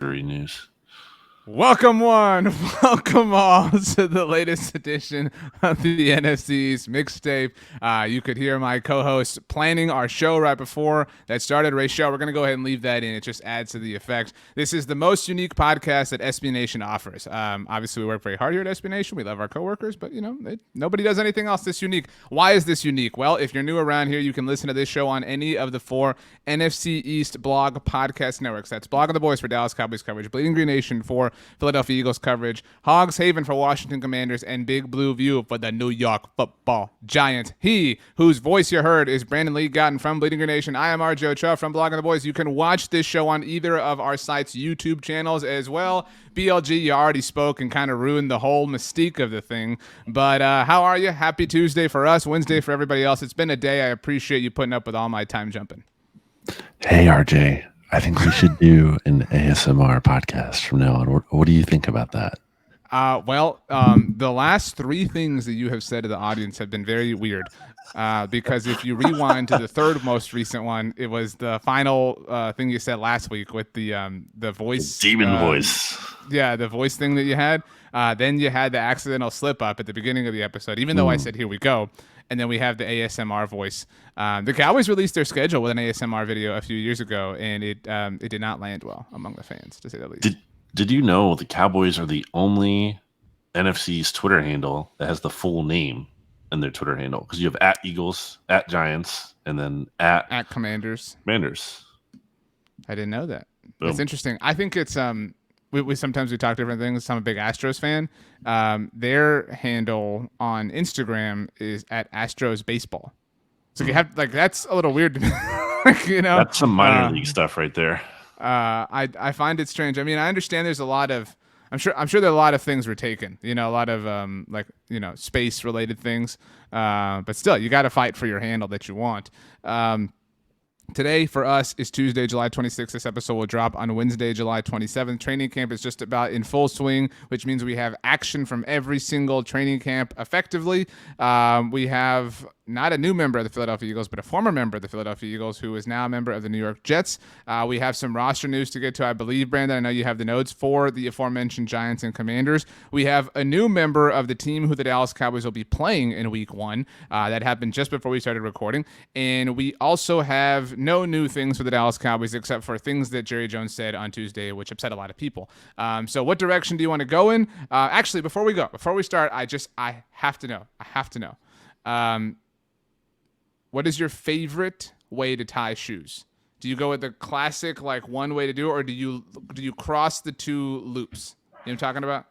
News. Welcome welcome all to the latest edition of the NFC East Mixtape. You could hear my co-host planning our show right before that started. Ray's show, we're going to go ahead and leave that in. It just adds to the effect. This is the most unique podcast that SB Nation offers. Obviously, we work very hard here at SB Nation. We love our coworkers, but nobody does anything else this unique. Why is this unique? Well, if you're new around here, you can listen to this show on any of the 4 NFC East blog podcast networks. That's Blog of the Boys for Dallas Cowboys coverage, Bleeding Green Nation for Philadelphia Eagles coverage, Hogs Haven for Washington Commanders, and Big Blue View for the New York Football Giants. He whose voice you heard is Brandon Lee Gowton from Bleeding Green Nation. I am RJ Ochoa from Blog of the Boys. You can watch this show on either of our site's YouTube channels as well. BLG, you already spoke and kind of ruined the whole mystique of the thing. But how are you? Happy Tuesday for us, Wednesday for everybody else. It's been a day. I appreciate you putting up with all my time jumping. Hey, RJ. I think we should do an ASMR podcast from now on. What do you think about that? The last 3 things that you have said to the audience have been very weird. Because if you rewind to the third most recent one, it was the final thing you said last week with the voice. The demon voice. Yeah, the voice thing that you had. Then you had the accidental slip up at the beginning of the episode, even though I said, here we go. And then we have the ASMR voice. The Cowboys released their schedule with an ASMR video a few years ago, and it did not land well among the fans, to say the least. Did you know the Cowboys are the only NFC's Twitter handle that has the full name in their Twitter handle? Because you have at Eagles, at Giants, and then at Commanders. I didn't know that. Boom. That's interesting. I think it's we sometimes we talk different things. I'm a big Astros fan. Their handle on Instagram is at Astros Baseball. So you have that's a little weird to me. That's some minor league stuff right there. I find it strange. I mean, I understand there's a lot of I'm sure there are a lot of things were taken. A lot of space related things. But still, you got to fight for your handle that you want. Today for us is Tuesday, July 26th. This episode will drop on Wednesday, July 27th. Training camp is just about in full swing, which means we have action from every single training camp effectively. We have not a new member of the Philadelphia Eagles, but a former member of the Philadelphia Eagles who is now a member of the New York Jets. We have some roster news to get to, I believe, Brandon. I know you have the notes for the aforementioned Giants and Commanders. We have a new member of the team who the Dallas Cowboys will be playing in Week 1. That happened just before we started recording. And we also have no new things for the Dallas Cowboys except for things that Jerry Jones said on Tuesday, which upset a lot of people. So what direction do you want to go in? Actually, before we start, I have to know. What is your favorite way to tie shoes? Do you go with the classic one way to do it, or do you cross the 2 loops? You know what I'm talking about?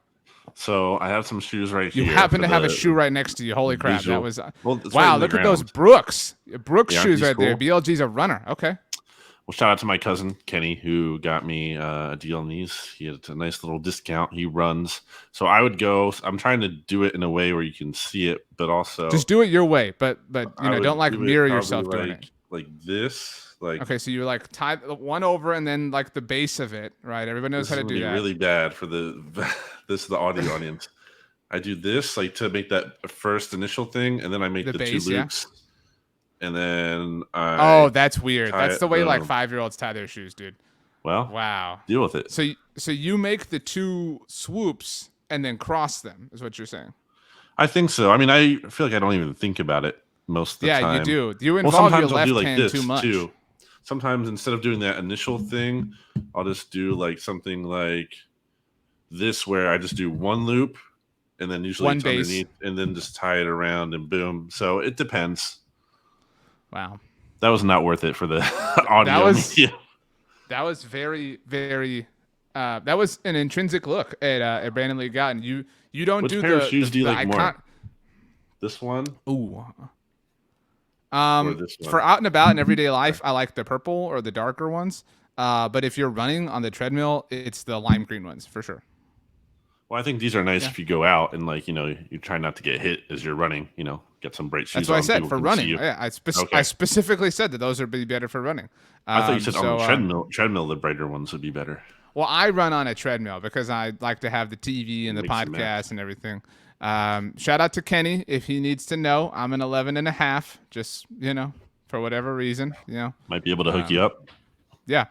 So I have some shoes right here. You happen to have a shoe right next to you. Holy crap. Visual. That was Wow, look at those Brooks shoes right cool? there. BLG's a runner. Okay. Well, shout out to my cousin Kenny who got me a deal on these. He had a nice little discount. He runs. So I would go. I'm trying to do it in a way where you can see it, but also just do it your way. But don't mirror yourself doing it. Like this. Okay, so you tie one over and then the base of it, right? Everybody knows how to do that. Really bad for the audio audience. I do this to make that first initial thing, and then I make the base, 2 loops. Yeah. And then that's weird. That's the way 5-year-olds tie their shoes, dude. Well, wow. Deal with it. So you make the 2 swoops and then cross them, is what you're saying? I think so. I mean, I feel like I don't even think about it most of the time. Yeah, you do. You involve your left hand too much. Too. Sometimes instead of doing that initial thing, I'll just do something like this, where I just do 1 loop and then usually it's underneath, and then just tie it around and boom. So it depends. Wow. That was not worth it for the audio. That was very, very that was an intrinsic look at Brandon Lee Gowton. You don't Which do pair the of shoes do you like more? This one? Ooh. For out and about in everyday life, I like the purple or the darker ones. But if you're running on the treadmill, it's the lime green ones for sure. Well, I think these are nice if you go out and you try not to get hit as you're running. Get some bright shoes. That's what I said for running. Yeah, I specifically said that those would be better for running. I thought you said on the treadmill, the brighter ones would be better. Well, I run on a treadmill because I like to have the TV and the podcast and everything. Shout out to Kenny if he needs to know. I'm an 11.5. Just for whatever reason, might be able to hook you up. Yeah.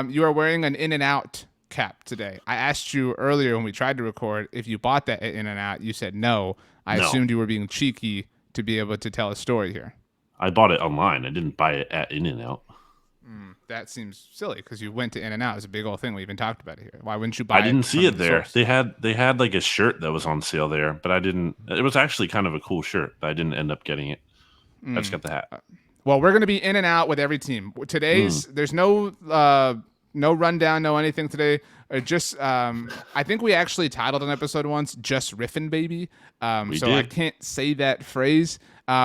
You are wearing an In-N-Out cap today. I asked you earlier when we tried to record if you bought that at In-N-Out. You said no. I assumed you were being cheeky to be able to tell a story here. I bought it online. I didn't buy it at In-N-Out. That seems silly because you went to In-N-Out. It's a big old thing. We even talked about it here. Why wouldn't you buy it? I didn't see it there. They had like a shirt that was on sale there, but I didn't. It was actually kind of a cool shirt, but I didn't end up getting it. I just got the hat. Well, we're going to be in and out with every team. There's no rundown, no anything today. I think we actually titled an episode once, Just Riffing, Baby. I can't say that phrase.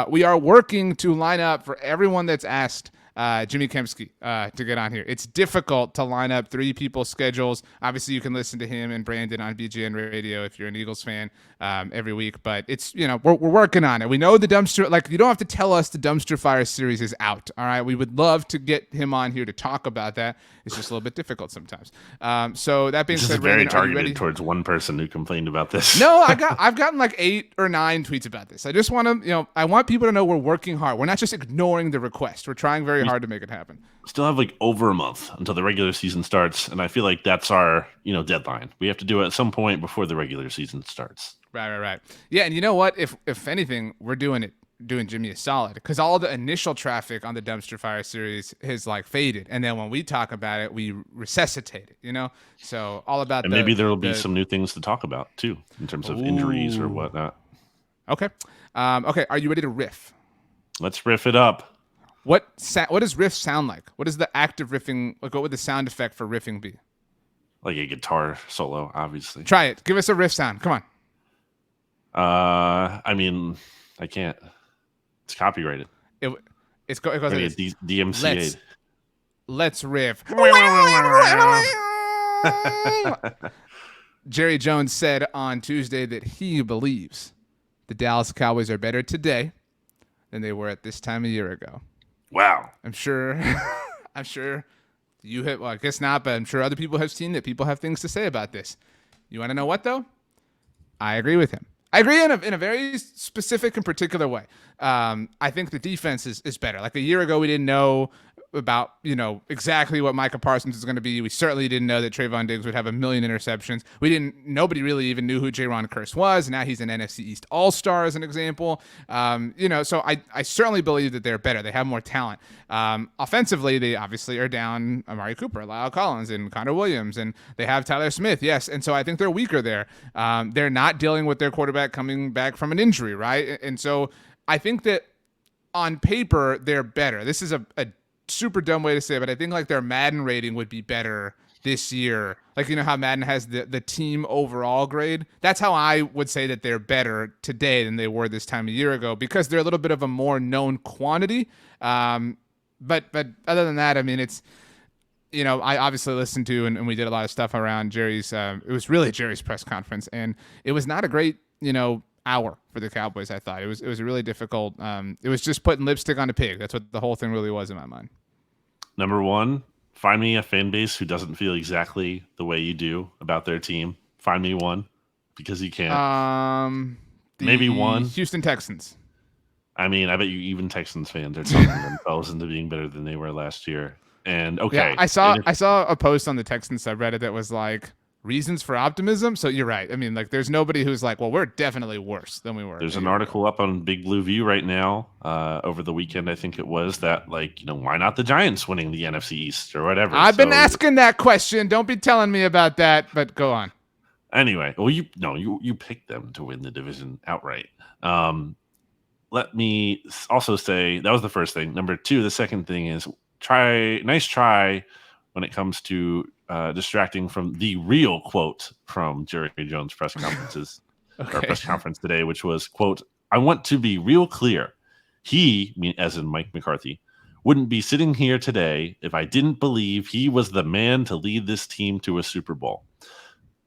We are working to line up for everyone that's asked Jimmy Kempski to get on here. It's difficult to line up 3 people's schedules. Obviously, you can listen to him and Brandon on BGN Radio if you're an Eagles fan every week. But it's, we're working on it. We know the dumpster, like, you don't have to tell us the Dumpster Fire series is out. All right, we would love to get him on here to talk about that. It's just a little bit difficult sometimes. So that being said, this is very targeted towards one person who complained about this. No, I've gotten like 8 or 9 tweets about this. I just want to, I want people to know we're working hard. We're not just ignoring the request. We're trying very hard to make it happen. Still have like over a month until the regular season starts, and I feel like that's our deadline. We have to do it at some point before the regular season starts. Right. Yeah, and you know what? If anything, we're doing Jimmy a solid because all the initial traffic on the Dumpster Fire series has like faded, and then when we talk about it, we resuscitate it. So all about and maybe there will be some new things to talk about too in terms of injuries or whatnot. Okay. Are you ready to riff? Let's riff it up. What does riff sound like? What is the act of riffing? Like, what would the sound effect for riffing be? Like a guitar solo, obviously. Try it. Give us a riff sound. Come on. I mean, I can't. It's copyrighted. It goes like DMCA. Let's riff. Jerry Jones said on Tuesday that he believes the Dallas Cowboys are better today than they were at this time a year ago. Wow. I'm sure you have, well, I guess not, but I'm sure other people have seen that people have things to say about this. You want to know what, though? I agree with him. I agree in a very specific and particular way. I think the defense is better. Like a year ago, we didn't know about, exactly what Micah Parsons is going to be. We certainly didn't know that Trayvon Diggs would have 1 million interceptions. Nobody really even knew who Jaron Kearse was. Now he's an NFC East All-Star as an example. So I certainly believe that they're better. They have more talent. Offensively, they obviously are down Amari Cooper, Lyle Collins, and Connor Williams, and they have Tyler Smith. Yes. And so I think they're weaker there. They're not dealing with their quarterback coming back from an injury. Right. And so I think that on paper, they're better. This is a super dumb way to say it, but I think like their Madden rating would be better this year. Like, how Madden has the team overall grade. That's how I would say that they're better today than they were this time a year ago because they're a little bit of a more known quantity. But other than that, I mean, it's, I obviously listened to and we did a lot of stuff around Jerry's. It was really Jerry's press conference, and it was not a great, hour for the Cowboys. I thought it was a really difficult. It was just putting lipstick on a pig. That's what the whole thing really was in my mind. Number one, find me a fan base who doesn't feel exactly the way you do about their team. Find me one, because you can't. Maybe one. Houston Texans. I mean, I bet you even Texans fans are talking themselves into being better than they were last year. And okay, yeah, I saw a post on the Texans subreddit that was like, reasons for optimism. So you're right. I mean, like, there's nobody who's like, well, we're definitely worse than we were. There's an article up on Big Blue View right now over the weekend, I think it was, that like, why not the Giants winning the NFC East or whatever? I've been asking that question. Don't be telling me about that, but go on. Anyway, well, you picked them to win the division outright. Let me also say that was the first thing. Number two, the second thing is nice try when it comes to distracting from the real quote from Jerry Jones' press conferences or press conference today, which was, quote, "I want to be real clear. He," as in Mike McCarthy, "wouldn't be sitting here today if I didn't believe he was the man to lead this team to a Super Bowl."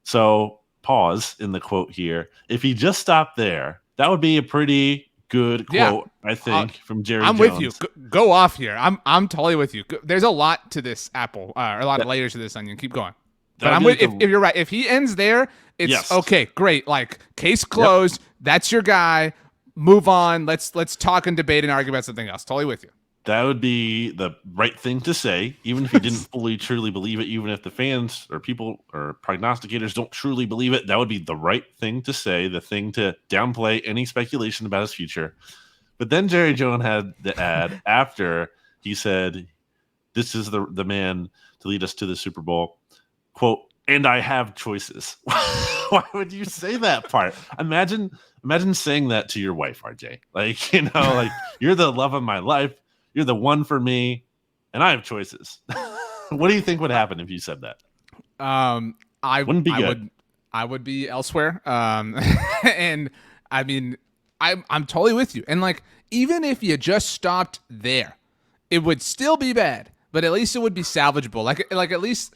So pause in the quote here. If he just stopped there, that would be a pretty good quote, I think, from Jerry Jones. I'm with you. Go off here. I'm totally with you. There's a lot to this apple, a lot of layers to this onion. Keep going. But I'm with. If you're right, if he ends there, it's okay. Great. Like, case closed. Yep. That's your guy. Move on. Let's talk and debate and argue about something else. Totally with you. That would be the right thing to say, even if you didn't fully, truly believe it, even if the fans or people or prognosticators don't truly believe it, that would be the right thing to say, the thing to downplay any speculation about his future. But then Jerry Jones had the ad after he said, this is the man to lead us to the Super Bowl. Quote, and I have choices. Why would you say that part? Imagine saying that to your wife, RJ. Like, like you're the love of my life. You're the one for me, and I have choices. What do you think would happen if you said that? I would be elsewhere. And I mean, I'm totally with you. And like, even if you just stopped there, it would still be bad. But at least it would be salvageable. Like at least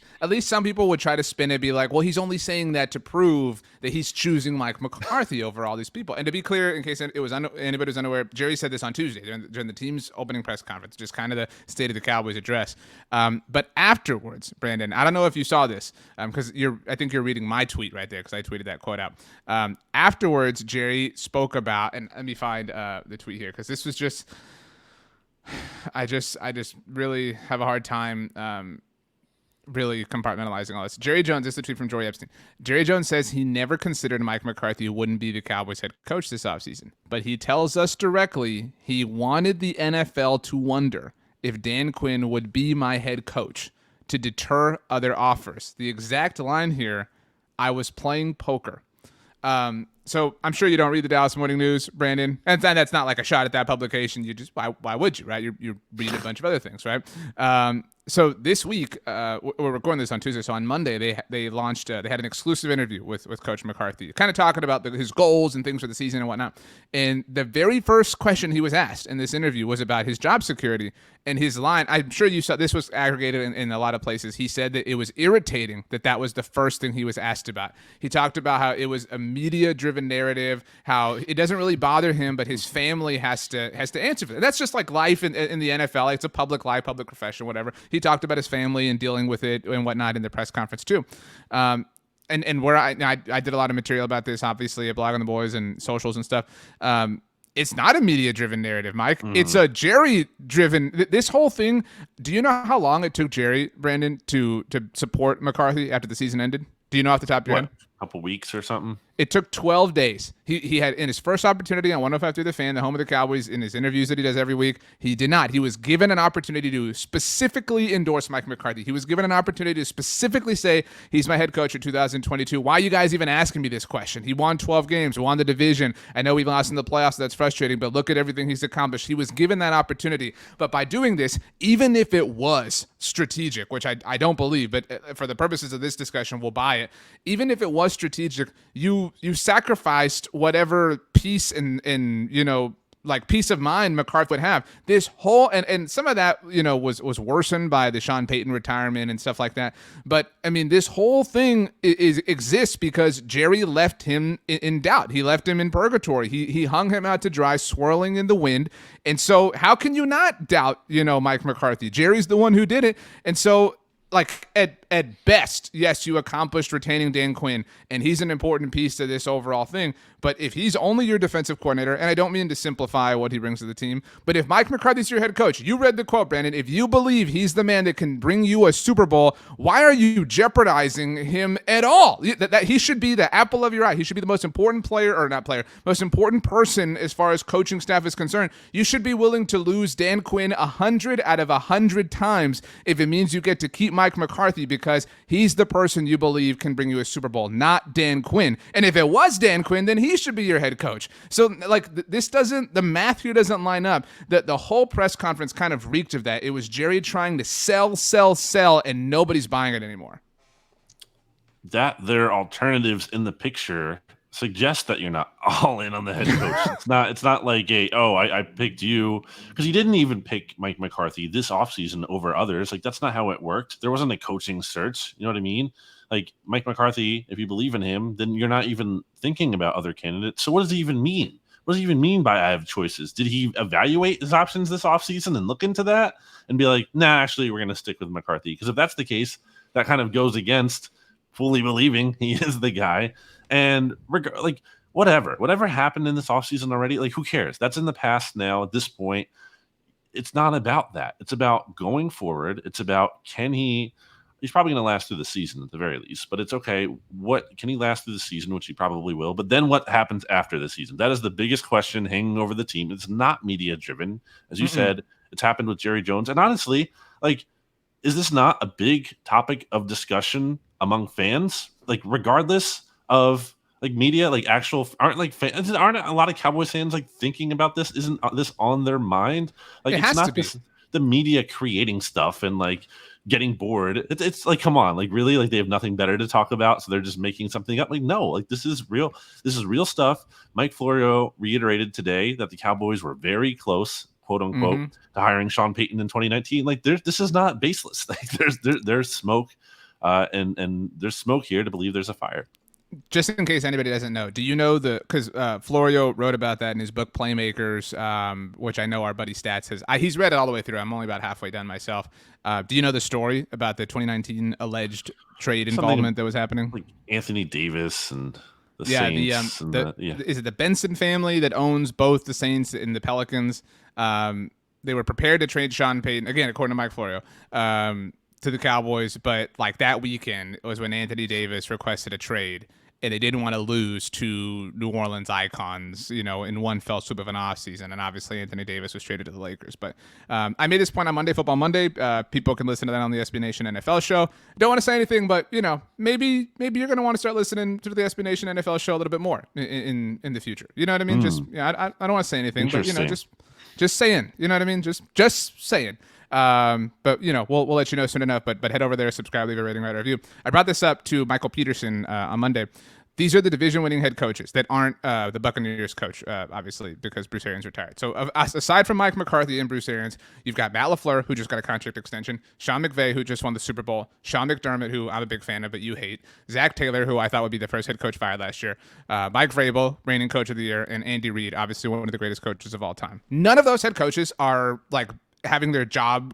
some people would try to spin it, be like, well, he's only saying that to prove that he's choosing Mike McCarthy over all these people. And to be clear, in case anybody was unaware, Jerry said this on Tuesday during the team's opening press conference, just kind of the State of the Cowboys address. But afterwards, Brandon, I don't know if you saw this, because I think you're reading my tweet right there, because I tweeted that quote out. Afterwards, Jerry spoke about, and let me find the tweet here, because this was just. I just really have a hard time really compartmentalizing all this. Jerry Jones, this is the tweet from Jory Epstein. Jerry Jones says he never considered Mike McCarthy wouldn't be the Cowboys head coach this offseason, but he tells us directly he wanted the NFL to wonder if Dan Quinn would be my head coach to deter other offers. The exact line here, I was playing poker. So I'm sure you don't read the Dallas Morning News, Brandon, and that's not like a shot at that publication. You just why would you, right? You read a bunch of other things, right? So this week, we're recording this on Tuesday. So on Monday, they launched. They had an exclusive interview with Coach McCarthy, kind of talking about his goals and things for the season and whatnot. And the very first question he was asked in this interview was about his job security. And his line, I'm sure you saw, this was aggregated in a lot of places. He said that it was irritating that was the first thing he was asked about. He talked about how it was a media-driven narrative, how it doesn't really bother him, but his family has to answer for it. That's just like life in the NFL. It's a public life, public profession, whatever. He talked about his family and dealing with it and whatnot in the press conference too. And where I did a lot of material about this, obviously, a blog on the boys and socials and stuff. It's not a media-driven narrative, Mike. It's a Jerry-driven. This whole thing. Do you know how long it took Jerry, Brandon, to support McCarthy after the season ended? Do you know off the top of your head? A couple weeks or something. It took 12 days. He had, in his first opportunity on 105 Through the Fan, the home of the Cowboys, in his interviews that he does every week, he did not. He was given an opportunity to specifically endorse Mike McCarthy. He was given an opportunity to specifically say, he's my head coach for 2022. Why are you guys even asking me this question? He won 12 games, won the division. I know we lost in the playoffs, so that's frustrating, but look at everything he's accomplished. He was given that opportunity. But by doing this, even if it was strategic, which I don't believe, but for the purposes of this discussion, we'll buy it. Even if it was strategic, you sacrificed whatever peace and like peace of mind McCarthy would have. This whole and some of that was worsened by the Sean Payton retirement and stuff like that. But I mean, this whole thing exists because Jerry left him in doubt. He left him in purgatory. He hung him out to dry, swirling in the wind. And so, how can you not doubt Mike McCarthy? Jerry's the one who did it, and so. Like, at best, yes, you accomplished retaining Dan Quinn, and he's an important piece to this overall thing. But if he's only your defensive coordinator, and I don't mean to simplify what he brings to the team, but if Mike McCarthy's your head coach, you read the quote, Brandon, if you believe he's the man that can bring you a Super Bowl, why are you jeopardizing him at all? That he should be the apple of your eye. He should be the most important most important person as far as coaching staff is concerned. You should be willing to lose Dan Quinn 100 out of 100 times if it means you get to keep Mike McCarthy, because he's the person you believe can bring you a Super Bowl, not Dan Quinn. And if it was Dan Quinn, then he should be your head coach. So like the math here doesn't line up. The whole press conference kind of reeked of that. It was Jerry trying to sell, and nobody's buying it anymore. That there are alternatives in the picture suggest that you're not all in on the head coach. It's not like I picked you, because he didn't even pick Mike McCarthy this offseason over others. Like, that's not how it worked. There wasn't a coaching search. You know what I mean? Like, Mike McCarthy, if you believe in him, then you're not even thinking about other candidates. So what does he even mean? What does he even mean by I have choices? Did he evaluate his options this offseason and look into that and be like, nah, actually, we're going to stick with McCarthy? Because if that's the case, that kind of goes against fully believing he is the guy. And whatever happened in this offseason already, like, who cares? That's in the past now at this point. it's not about that. It's about going forward. It's about he's probably going to last through the season at the very least, but it's okay. What can he last through the season, which he probably will, but then what happens after the season? That is the biggest question hanging over the team. It's not media driven. As you said, it's happened with Jerry Jones. And honestly, like, is this not a big topic of discussion among fans? Like, regardless of like media, like actual aren't a lot of Cowboys fans like thinking about this? Isn't this on their mind? Like, it's not just the media creating stuff and like getting bored. It's like, come on, like really, like they have nothing better to talk about, so they're just making something up. Like, no, like this is real. This is real stuff. Mike Florio reiterated today that the Cowboys were very close, quote unquote, to hiring Sean Payton in 2019. Like, this is not baseless. Like, there's smoke, and there's smoke here to believe there's a fire. Just in case anybody doesn't know, do you know because Florio wrote about that in his book Playmakers, which I know our buddy Stats has. He's read it all the way through. I'm only about halfway done myself. Do you know the story about the 2019 alleged trade involvement that was happening? Like Anthony Davis and the Saints. Is it the Benson family that owns both the Saints and the Pelicans? They were prepared to trade Sean Payton, again, according to Mike Florio, to the Cowboys, but like that weekend was when Anthony Davis requested a trade. And they didn't want to lose to New Orleans icons, in one fell swoop of an offseason. And obviously, Anthony Davis was traded to the Lakers. But I made this point on Monday Football Monday. People can listen to that on the SB Nation NFL show. Don't want to say anything, but maybe you're going to want to start listening to the SB Nation NFL show a little bit more in the future. You know what I mean? I don't want to say anything, but just saying. You know what I mean? Just saying. But we'll let you know soon enough. But head over there, subscribe, leave a rating, write a review. I brought this up to Michael Peterson on Monday. These are the division-winning head coaches that aren't the Buccaneers coach, obviously, because Bruce Arians retired. So aside from Mike McCarthy and Bruce Arians, you've got Matt LaFleur, who just got a contract extension, Sean McVay, who just won the Super Bowl, Sean McDermott, who I'm a big fan of but you hate, Zach Taylor, who I thought would be the first head coach fired last year, Mike Vrabel, reigning coach of the year, and Andy Reid, obviously one of the greatest coaches of all time. None of those head coaches are like having their job,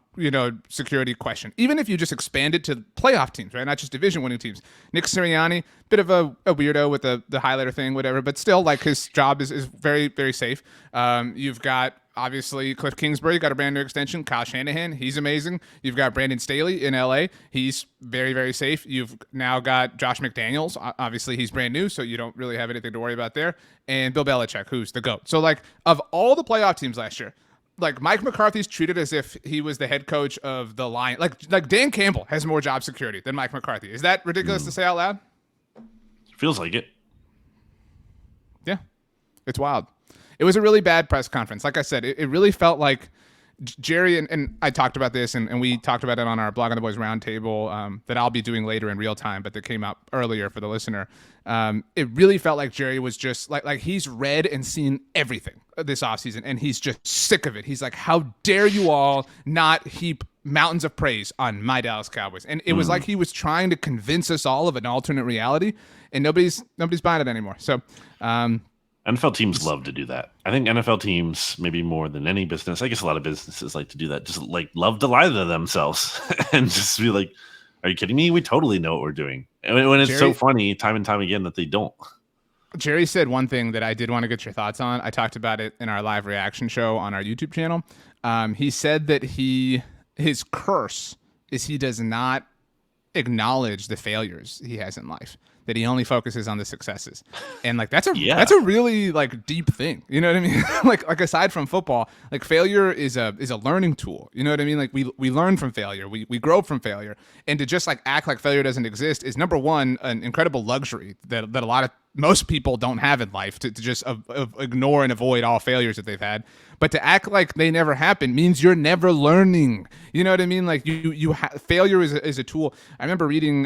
security questioned. Even if you just expand it to playoff teams, right? Not just division-winning teams. Nick Sirianni, bit of a weirdo with the highlighter thing, whatever, but still, like, his job is very, very safe. You've got, obviously, Cliff Kingsbury, got a brand new extension. Kyle Shanahan, he's amazing. You've got Brandon Staley in L.A. He's very, very safe. You've now got Josh McDaniels. Obviously, he's brand new, so you don't really have anything to worry about there. And Bill Belichick, who's the GOAT. So, like, of all the playoff teams last year, like Mike McCarthy's treated as if he was the head coach of the Lions. Like Dan Campbell has more job security than Mike McCarthy. Is that ridiculous to say out loud? Feels like it. Yeah, it's wild. It was a really bad press conference. Like I said, it really felt like Jerry, and I talked about this, and we talked about it on our Blog on the Boys roundtable that I'll be doing later in real time, but that came out earlier for the listener. It really felt like Jerry was just like he's read and seen everything this offseason, and he's just sick of it. He's like, how dare you all not heap mountains of praise on my Dallas Cowboys? And it was like he was trying to convince us all of an alternate reality, and nobody's buying it anymore. So NFL teams love to do that. I think NFL teams, maybe more than any business, I guess a lot of businesses like to do that, just like love to lie to themselves and just be like, are you kidding me? We totally know what we're doing. And when it's so funny time and time again that they don't. Jerry said one thing that I did want to get your thoughts on. I talked about it in our live reaction show on our YouTube channel. He said that his curse is he does not acknowledge the failures he has in life, that he only focuses on the successes. And like that's a really like deep thing. You know what I mean? like aside from football, like failure is a learning tool. You know what I mean? Like we learn from failure. We grow from failure. And to just like act like failure doesn't exist is, number one, an incredible luxury that most people don't have in life, to just ignore and avoid all failures that they've had. But to act like they never happened means you're never learning. You know what I mean? Like failure is a tool. I remember reading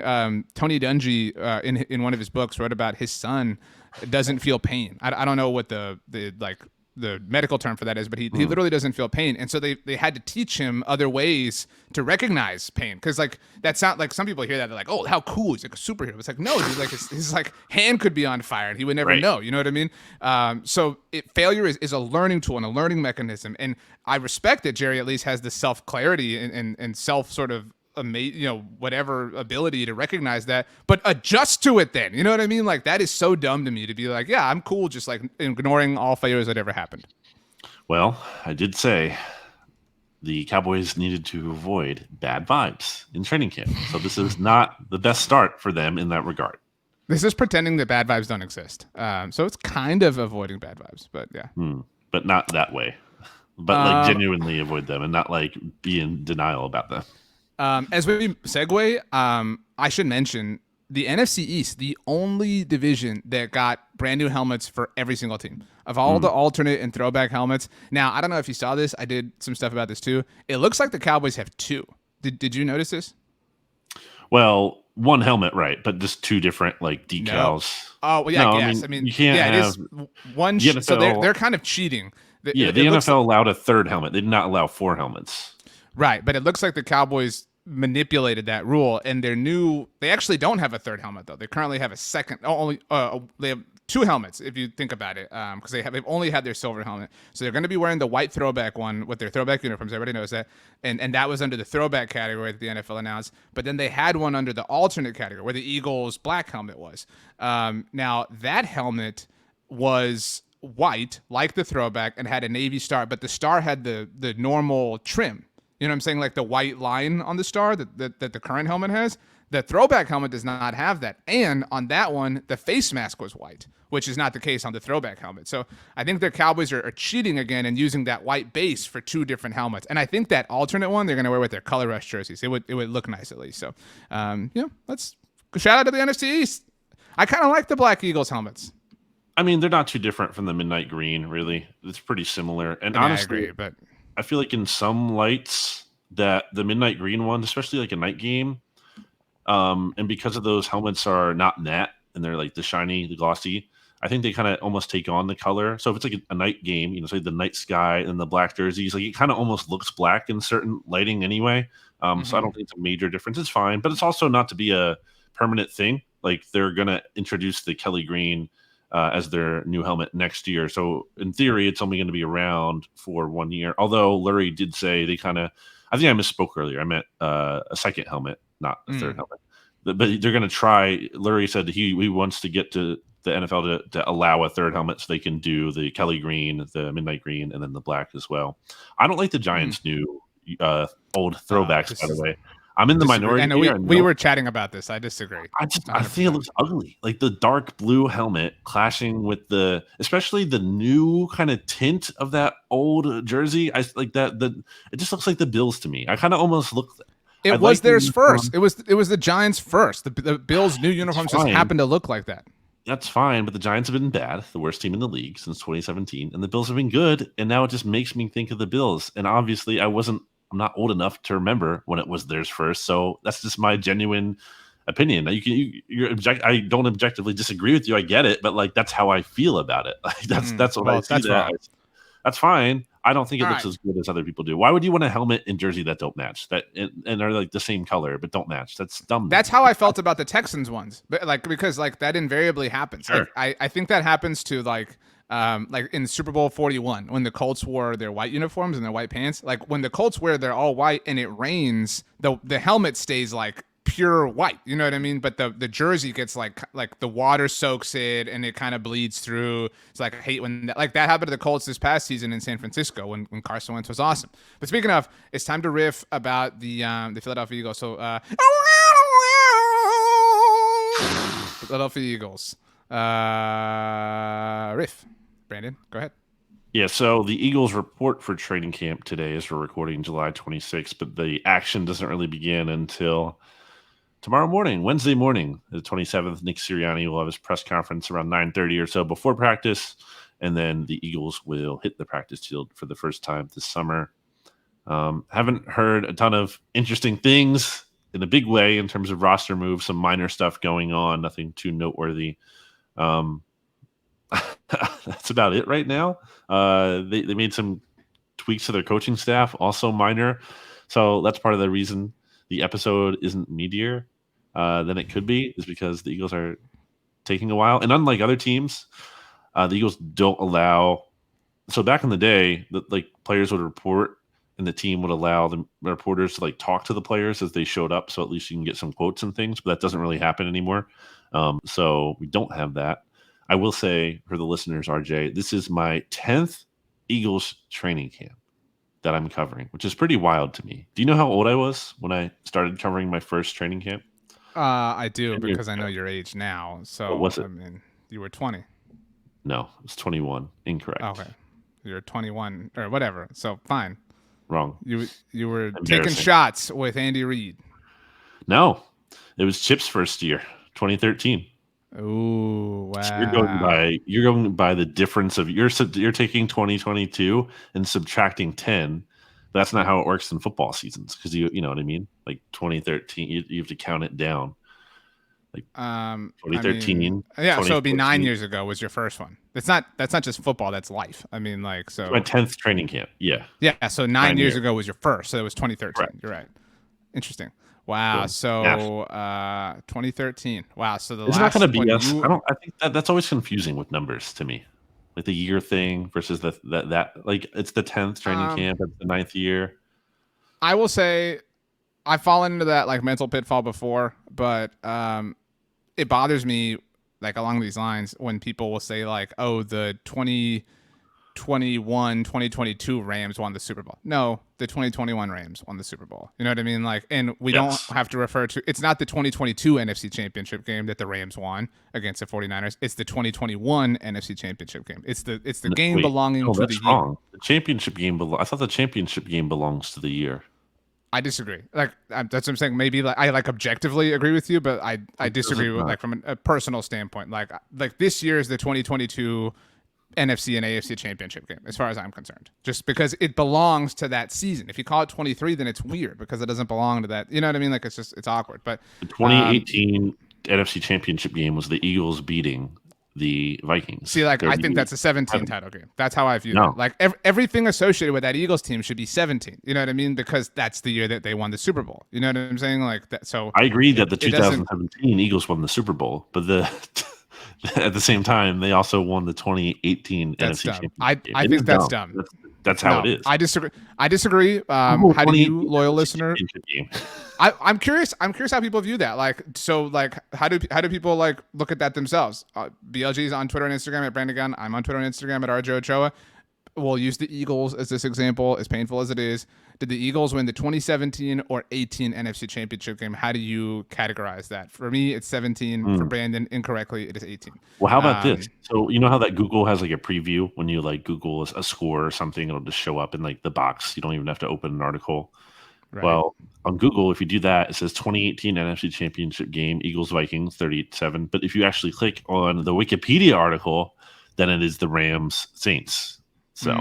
Tony Dungy in one of his books wrote about his son doesn't feel pain. I don't know what the medical term for that is, but he literally doesn't feel pain. And so they had to teach him other ways to recognize pain. Cause like that's not like, some people hear that, they're like, oh, how cool, he's like a superhero. It's like, no, dude, like his like hand could be on fire and he would never know. You know what I mean? So failure is a learning tool and a learning mechanism. And I respect that Jerry at least has the self-clarity and self sort of whatever ability to recognize that, but adjust to it then. You know what I mean? Like that is so dumb to me, to be like, yeah, I'm cool just like ignoring all failures that ever happened. Well, I did say the Cowboys needed to avoid bad vibes in training camp. So this is not the best start for them in that regard. This is pretending that bad vibes don't exist. So it's kind of avoiding bad vibes, but yeah. But not that way. But like genuinely avoid them and not like be in denial about them. As we segue, I should mention the NFC East, the only division that got brand new helmets for every single team. Of all the alternate and throwback helmets. Now, I don't know if you saw this. I did some stuff about this too. It looks like the Cowboys have two. Did you notice this? Well, one helmet, right, but just two different like decals. No. Oh, well, yeah, I guess. I mean, you can't have it is one. NFL, so they're kind of cheating. The NFL allowed a third helmet. They did not allow 4 helmets. Right, but it looks like the Cowboys manipulated that rule, and they actually don't have a third helmet though. They currently have a second. They have 2 helmets if you think about it, because they've only had their silver helmet. So they're going to be wearing the white throwback one with their throwback uniforms. Everybody knows that, and that was under the throwback category that the NFL announced. But then they had one under the alternate category where the Eagles' black helmet was. Now that helmet was white like the throwback and had a navy star, but the star had the normal trim. You know what I'm saying? Like the white line on the star that the current helmet has. The throwback helmet does not have that. And on that one, the face mask was white, which is not the case on the throwback helmet. So I think the Cowboys are cheating again and using that white base for 2 different helmets. And I think that alternate one they're going to wear with their color rush jerseys. It would look nice at least. So, let's shout out to the NFC East. I kind of like the Black Eagles helmets. I mean, they're not too different from the midnight green, really. It's pretty similar. And honestly, I agree, but I feel like in some lights that the midnight green one, especially like a night game, and because of those helmets are not matte and they're like the shiny, the glossy, I think they kind of almost take on the color. So if it's like a night game, say the night sky and the black jerseys, like it kind of almost looks black in certain lighting anyway. So I don't think it's a major difference. It's fine, but it's also not to be a permanent thing. Like they're going to introduce the Kelly green as their new helmet next year. So in theory, it's only going to be around for 1 year. Although Lurie did say I think I misspoke earlier. I meant a second helmet, not a third helmet. But they're going to try. Lurie said he wants to get to the NFL to allow a third helmet so they can do the Kelly green, the midnight green, and then the black as well. I don't like the Giants' new old throwbacks, by the way. I'm in the minority. I know we were chatting about this. I disagree. I think it looks ugly. Like the dark blue helmet clashing with especially the new kind of tint of that old jersey. I like that. It just looks like the Bills to me. I kind of almost look. It was theirs first. It was the Giants first. The Bills' new uniforms just happened to look like that. That's fine, but the Giants have been bad, the worst team in the league since 2017, and the Bills have been good, and now it just makes me think of the Bills. And obviously, I'm not old enough to remember when it was theirs first, so that's just my genuine opinion. I don't objectively disagree with you. I get it, but like that's how I feel about it. Like that's what I see. That's fine. I don't think it looks as good as other people do. Why would you want a helmet and jersey that don't match and are like the same color but don't match? That's dumb. That's how I felt about the Texans ones, but because that invariably happens. Sure. I think that happens to like in Super Bowl 41 when the Colts wore their white uniforms and their white pants. Like when the Colts wear their all white and it rains, the helmet stays like pure white, you know what I mean? But the jersey gets like the water soaks it and it kind of bleeds through. It's like I hate when that happened to the Colts this past season in San Francisco when Carson Wentz was awesome. But speaking of, it's time to riff about the Philadelphia Eagles. So Philadelphia Eagles riff. Brandon, go ahead. Yeah, so the Eagles report for training camp today as we're recording July 26th, but the action doesn't really begin until tomorrow morning, Wednesday morning, the 27th. Nick Sirianni will have his press conference around 9:30 or so before practice, and then the Eagles will hit the practice field for the first time this summer. Haven't heard a ton of interesting things in a big way in terms of roster moves, some minor stuff going on, nothing too noteworthy. That's about it right now. They made some tweaks to their coaching staff, also minor. So that's part of the reason the episode isn't meatier than it could be, is because the Eagles are taking a while. And unlike other teams, the Eagles don't allow. So back in the day, players would report, and the team would allow the reporters to talk to the players as they showed up. So at least you can get some quotes and things. But that doesn't really happen anymore. So we don't have that. I will say for the listeners, RJ, this is my 10th Eagles training camp. that I'm covering, which is pretty wild to me. Do you know how old I was when I started covering my first training camp? I do, because I know your age now. So what was it? I mean, you were 20. No, it's 21. Incorrect. Okay, you're 21 or whatever. So fine. Wrong. You were taking shots with Andy Reid. No, it was Chip's first year, 2013. Ooh, wow. So you're going by the difference of you're taking 2022 and subtracting 10. That's not how it works in football seasons, because you know what I mean. Like 2013, you have to count it down. Like 2013. Yeah, so it'd be 9 years ago was your first one. That's not just football. That's life. I mean, like, so my 10th training camp. Yeah. Yeah. So 9 years ago was your first. So it was 2013. Right. You're right. Interesting. Wow. Cool. So 2013. Wow. So the it's last not going to be us. I think that's always confusing with numbers to me, like the year thing versus that like it's the 10th training camp, it's the 9th year. I will say I've fallen into that like mental pitfall before, but it bothers me like along these lines when people will say like, oh, the 2021, 2022 Rams won the Super Bowl. No, the 2021 Rams won the Super Bowl. You know what I mean? Like, and we don't have to refer to, it's not the 2022 NFC Championship game that the Rams won against the 49ers. It's the 2021 NFC Championship game. It's the game belonging to the year. The championship game I thought the championship game belongs to the year. I disagree. Like, that's what I'm saying. Maybe like I like objectively agree with you, but I disagree with like from a personal standpoint. Like this year is the 2022 NFC and AFC Championship game, as far as I'm concerned. Just because it belongs to that season. If you call it 23, then it's weird because it doesn't belong to that. You know what I mean? Like it's awkward. But the 2018 NFC Championship game was the Eagles beating the Vikings. See, like I think that's a 17 title game. That's how I view it. Like everything associated with that Eagles team should be 17. You know what I mean? Because that's the year that they won the Super Bowl. You know what I'm saying? Like that. So I agree that the 2017 Eagles won the Super Bowl, but at the same time they also won the 2018 NFC Championship. I think that's dumb. That's how it is. I disagree. How do you, loyal listener? I'm curious how people view that. Like, so, like, how do people like look at that themselves? BLG's on Twitter and Instagram at Brandon Gunn. I'm on Twitter and Instagram at RJ Ochoa. We'll use the Eagles as this example, as painful as it is. Did the Eagles win the 2017 or 18 NFC Championship game? How do you categorize that? For me, it's 17. For Brandon, incorrectly, it is 18. Well, how about this? So you know how that Google has like a preview when you like Google a score or something, it'll just show up in like the box. You don't even have to open an article. Right. Well, on Google, if you do that, it says 2018 NFC Championship game, Eagles-Vikings, 38-7. But if you actually click on the Wikipedia article, then it is the Rams-Saints. So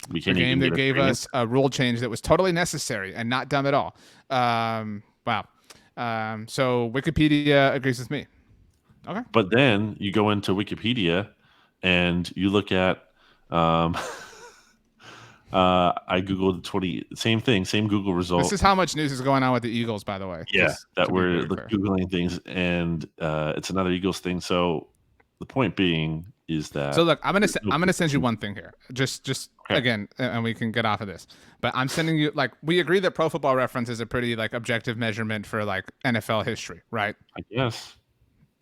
we can't. The game that gave us a rule change that was totally necessary and not dumb at all. Wow. So Wikipedia agrees with me. Okay. But then you go into Wikipedia and you look at I googled same thing, same Google result. This is how much news is going on with the Eagles, by the way. Yeah, that we're googling things, and it's another Eagles thing. So the point being is that. So look, I'm gonna send you one thing here, just okay. Again, and we can get off of this. But I'm sending you, like, we agree that Pro Football Reference is a pretty like objective measurement for like NFL history, right? I guess.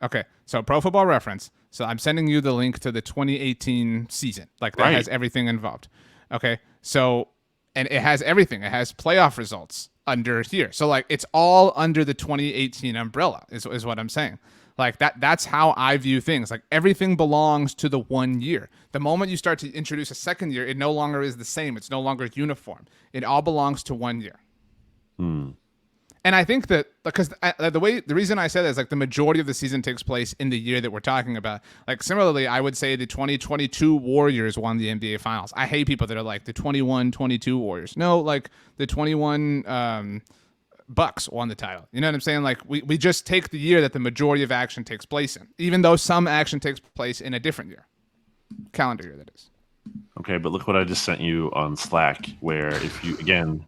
Okay, so Pro Football Reference. So I'm sending you the link to the 2018 season, like that has everything involved. Okay, so, and it has everything. It has playoff results under here. So like it's all under the 2018 umbrella is what I'm saying. Like that's how I view things. Like everything belongs to the 1 year. The moment you start to introduce a second year, it no longer is the same. It's no longer uniform. It all belongs to 1 year. And I think that because the reason I said that is like the majority of the season takes place in the year that we're talking about. Like similarly, I would say the 2022 Warriors won the NBA Finals. I hate people that are like the 21-22 Warriors. No, like the 21 Bucks won the title. You know what I'm saying? Like we just take the year that the majority of action takes place in, even though some action takes place in a different year, calendar year that is. Okay, but look what I just sent you on Slack, where if you again.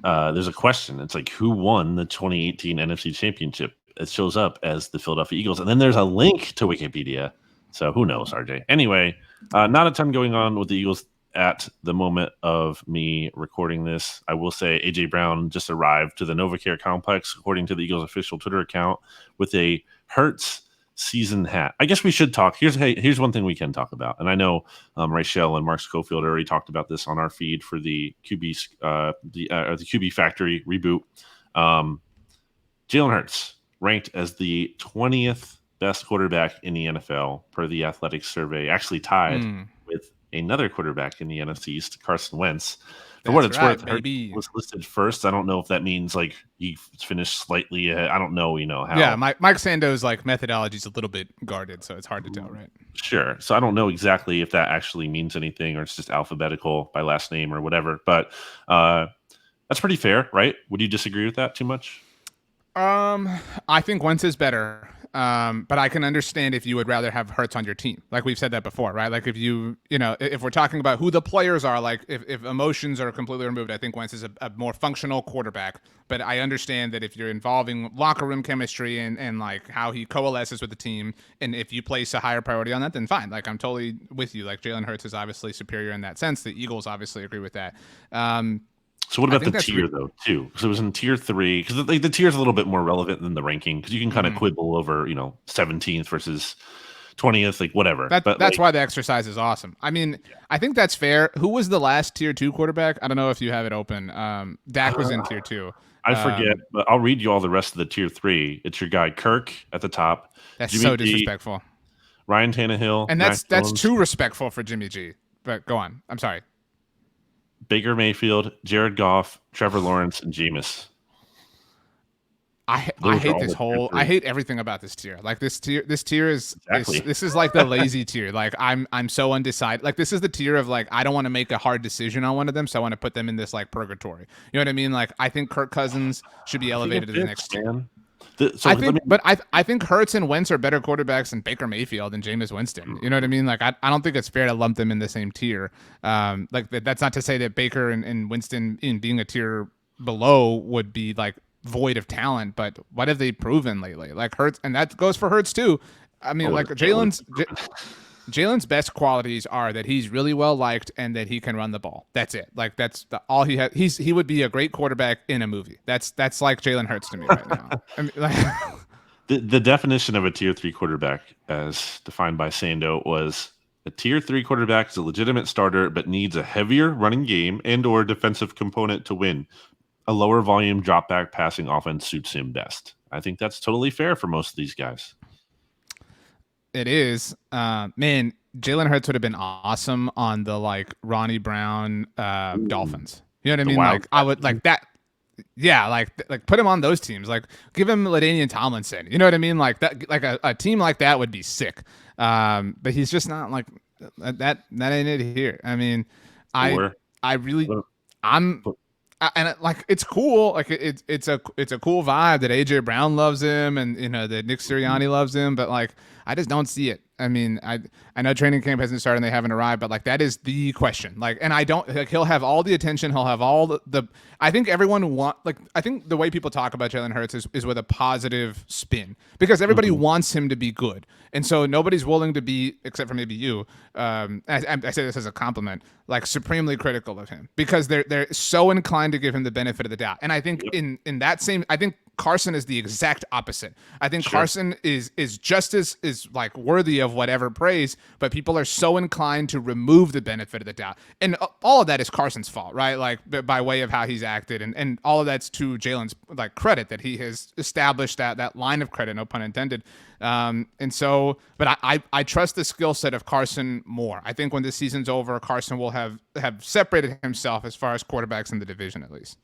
There's a question. It's like, who won the 2018 NFC Championship? It shows up as the Philadelphia Eagles. And then there's a link to Wikipedia. So who knows, RJ? Anyway, not a ton going on with the Eagles at the moment of me recording this. I will say A.J. Brown just arrived to the NovaCare complex, according to the Eagles official Twitter account, with a Hertz season hat. I guess we should talk. Here's one thing we can talk about, and I know Rachel and Mark Schofield already talked about this on our feed for the QB the QB Factory reboot. Jalen Hurts ranked as the 20th best quarterback in the NFL per the Athletics survey, actually tied with another quarterback in the NFC East, Carson Wentz. For what it's worth, Hurts was listed first. I don't know if that means like he finished slightly ahead. I don't know, how. Yeah, Mike Sando's like methodology is a little bit guarded, so it's hard to tell, right? Sure. So I don't know exactly if that actually means anything or it's just alphabetical by last name or whatever. But that's pretty fair, right? Would you disagree with that too much? I think Wentz is better. But I can understand if you would rather have Hurts on your team. Like we've said that before, right? Like if if we're talking about who the players are, like if emotions are completely removed, I think Wentz is a more functional quarterback. But I understand that if you're involving locker room chemistry and like how he coalesces with the team, and if you place a higher priority on that, then fine. Like I'm totally with you. Like Jalen Hurts is obviously superior in that sense. The Eagles obviously agree with that. So what about the tier though too? Because it was in tier 3. Because the tier is a little bit more relevant than the ranking. Because you can kind of quibble over 17th versus 20th, like whatever. That's why the exercise is awesome. I mean, I think that's fair. Who was the last tier 2 quarterback? I don't know if you have it open. Dak was in tier 2. I forget, but I'll read you all the rest of the tier 3. It's your guy Kirk at the top. That's Jimmy so disrespectful. G, Ryan Tannehill, and that's too respectful for Jimmy G. But go on. I'm sorry. Baker Mayfield, Jared Goff, Trevor Lawrence, and Jameis. I hate this whole. I hate everything about this tier. Like this tier is this is like the lazy tier. Like I'm so undecided. Like this is the tier of like I don't want to make a hard decision on one of them, so I want to put them in this like purgatory. You know what I mean? Like I think Kirk Cousins should be elevated to the next tier. I think Hurts and Wentz are better quarterbacks than Baker Mayfield and Jameis Winston. You know what I mean? Like I don't think it's fair to lump them in the same tier. Like that's not to say that Baker and Winston in being a tier below would be like void of talent, but what have they proven lately? Like Hurts, and that goes for Hurts too. I mean, like Jalen's best qualities are that he's really well liked and that he can run the ball. That's it. Like that's all he has. He would be a great quarterback in a movie. That's like Jalen Hurts to me right now. I mean, like, the definition of a tier 3 quarterback, as defined by Sando, was a tier 3 quarterback is a legitimate starter but needs a heavier running game and/or defensive component to win. A lower volume drop back passing offense suits him best. I think that's totally fair for most of these guys. It is. Man, Jalen Hurts would have been awesome on the like Ronnie Brown Dolphins. You know what I mean? Like I would like that. Yeah, like put him on those teams. Like give him LaDainian Tomlinson. You know what I mean? Like that. Like a team like that would be sick. But he's just not like that. That ain't it here. I mean, and like it's cool. Like it's a cool vibe that AJ Brown loves him, and that Nick Sirianni loves him. But like I just don't see it. I mean, I know training camp hasn't started and they haven't arrived, but like that is the question. Like, and I don't like he'll have all the attention. He'll have all the I think everyone I think the way people talk about Jalen Hurts is with a positive spin because everybody wants him to be good. And so nobody's willing to be, except for maybe you. I say this as a compliment, like supremely critical of him because they're so inclined to give him the benefit of the doubt. And I think in that same, I think Carson is the exact opposite. I think Carson is just as like worthy of whatever praise, but people are so inclined to remove the benefit of the doubt. And all of that is Carson's fault, right? Like by way of how he's acted, and all of that's to Jalen's like credit that he has established that line of credit, no pun intended. And so, but I trust the skill set of Carson more. I think when this season's over, Carson will have separated himself as far as quarterbacks in the division, at least.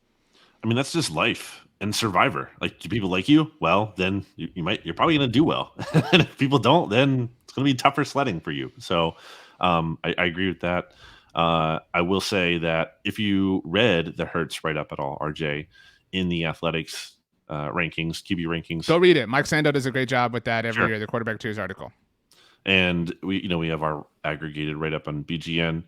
I mean, that's just life and Survivor. Like, do people like you? Well, then you're probably going to do well. And if people don't, then it's going to be tougher sledding for you. So I agree with that. I will say that if you read the Hurts write-up at all, RJ, in the Athletics rankings, QB rankings. Go read it. Mike Sando does a great job with that every year, the Quarterback Tiers article. And we have our aggregated write-up on BGN.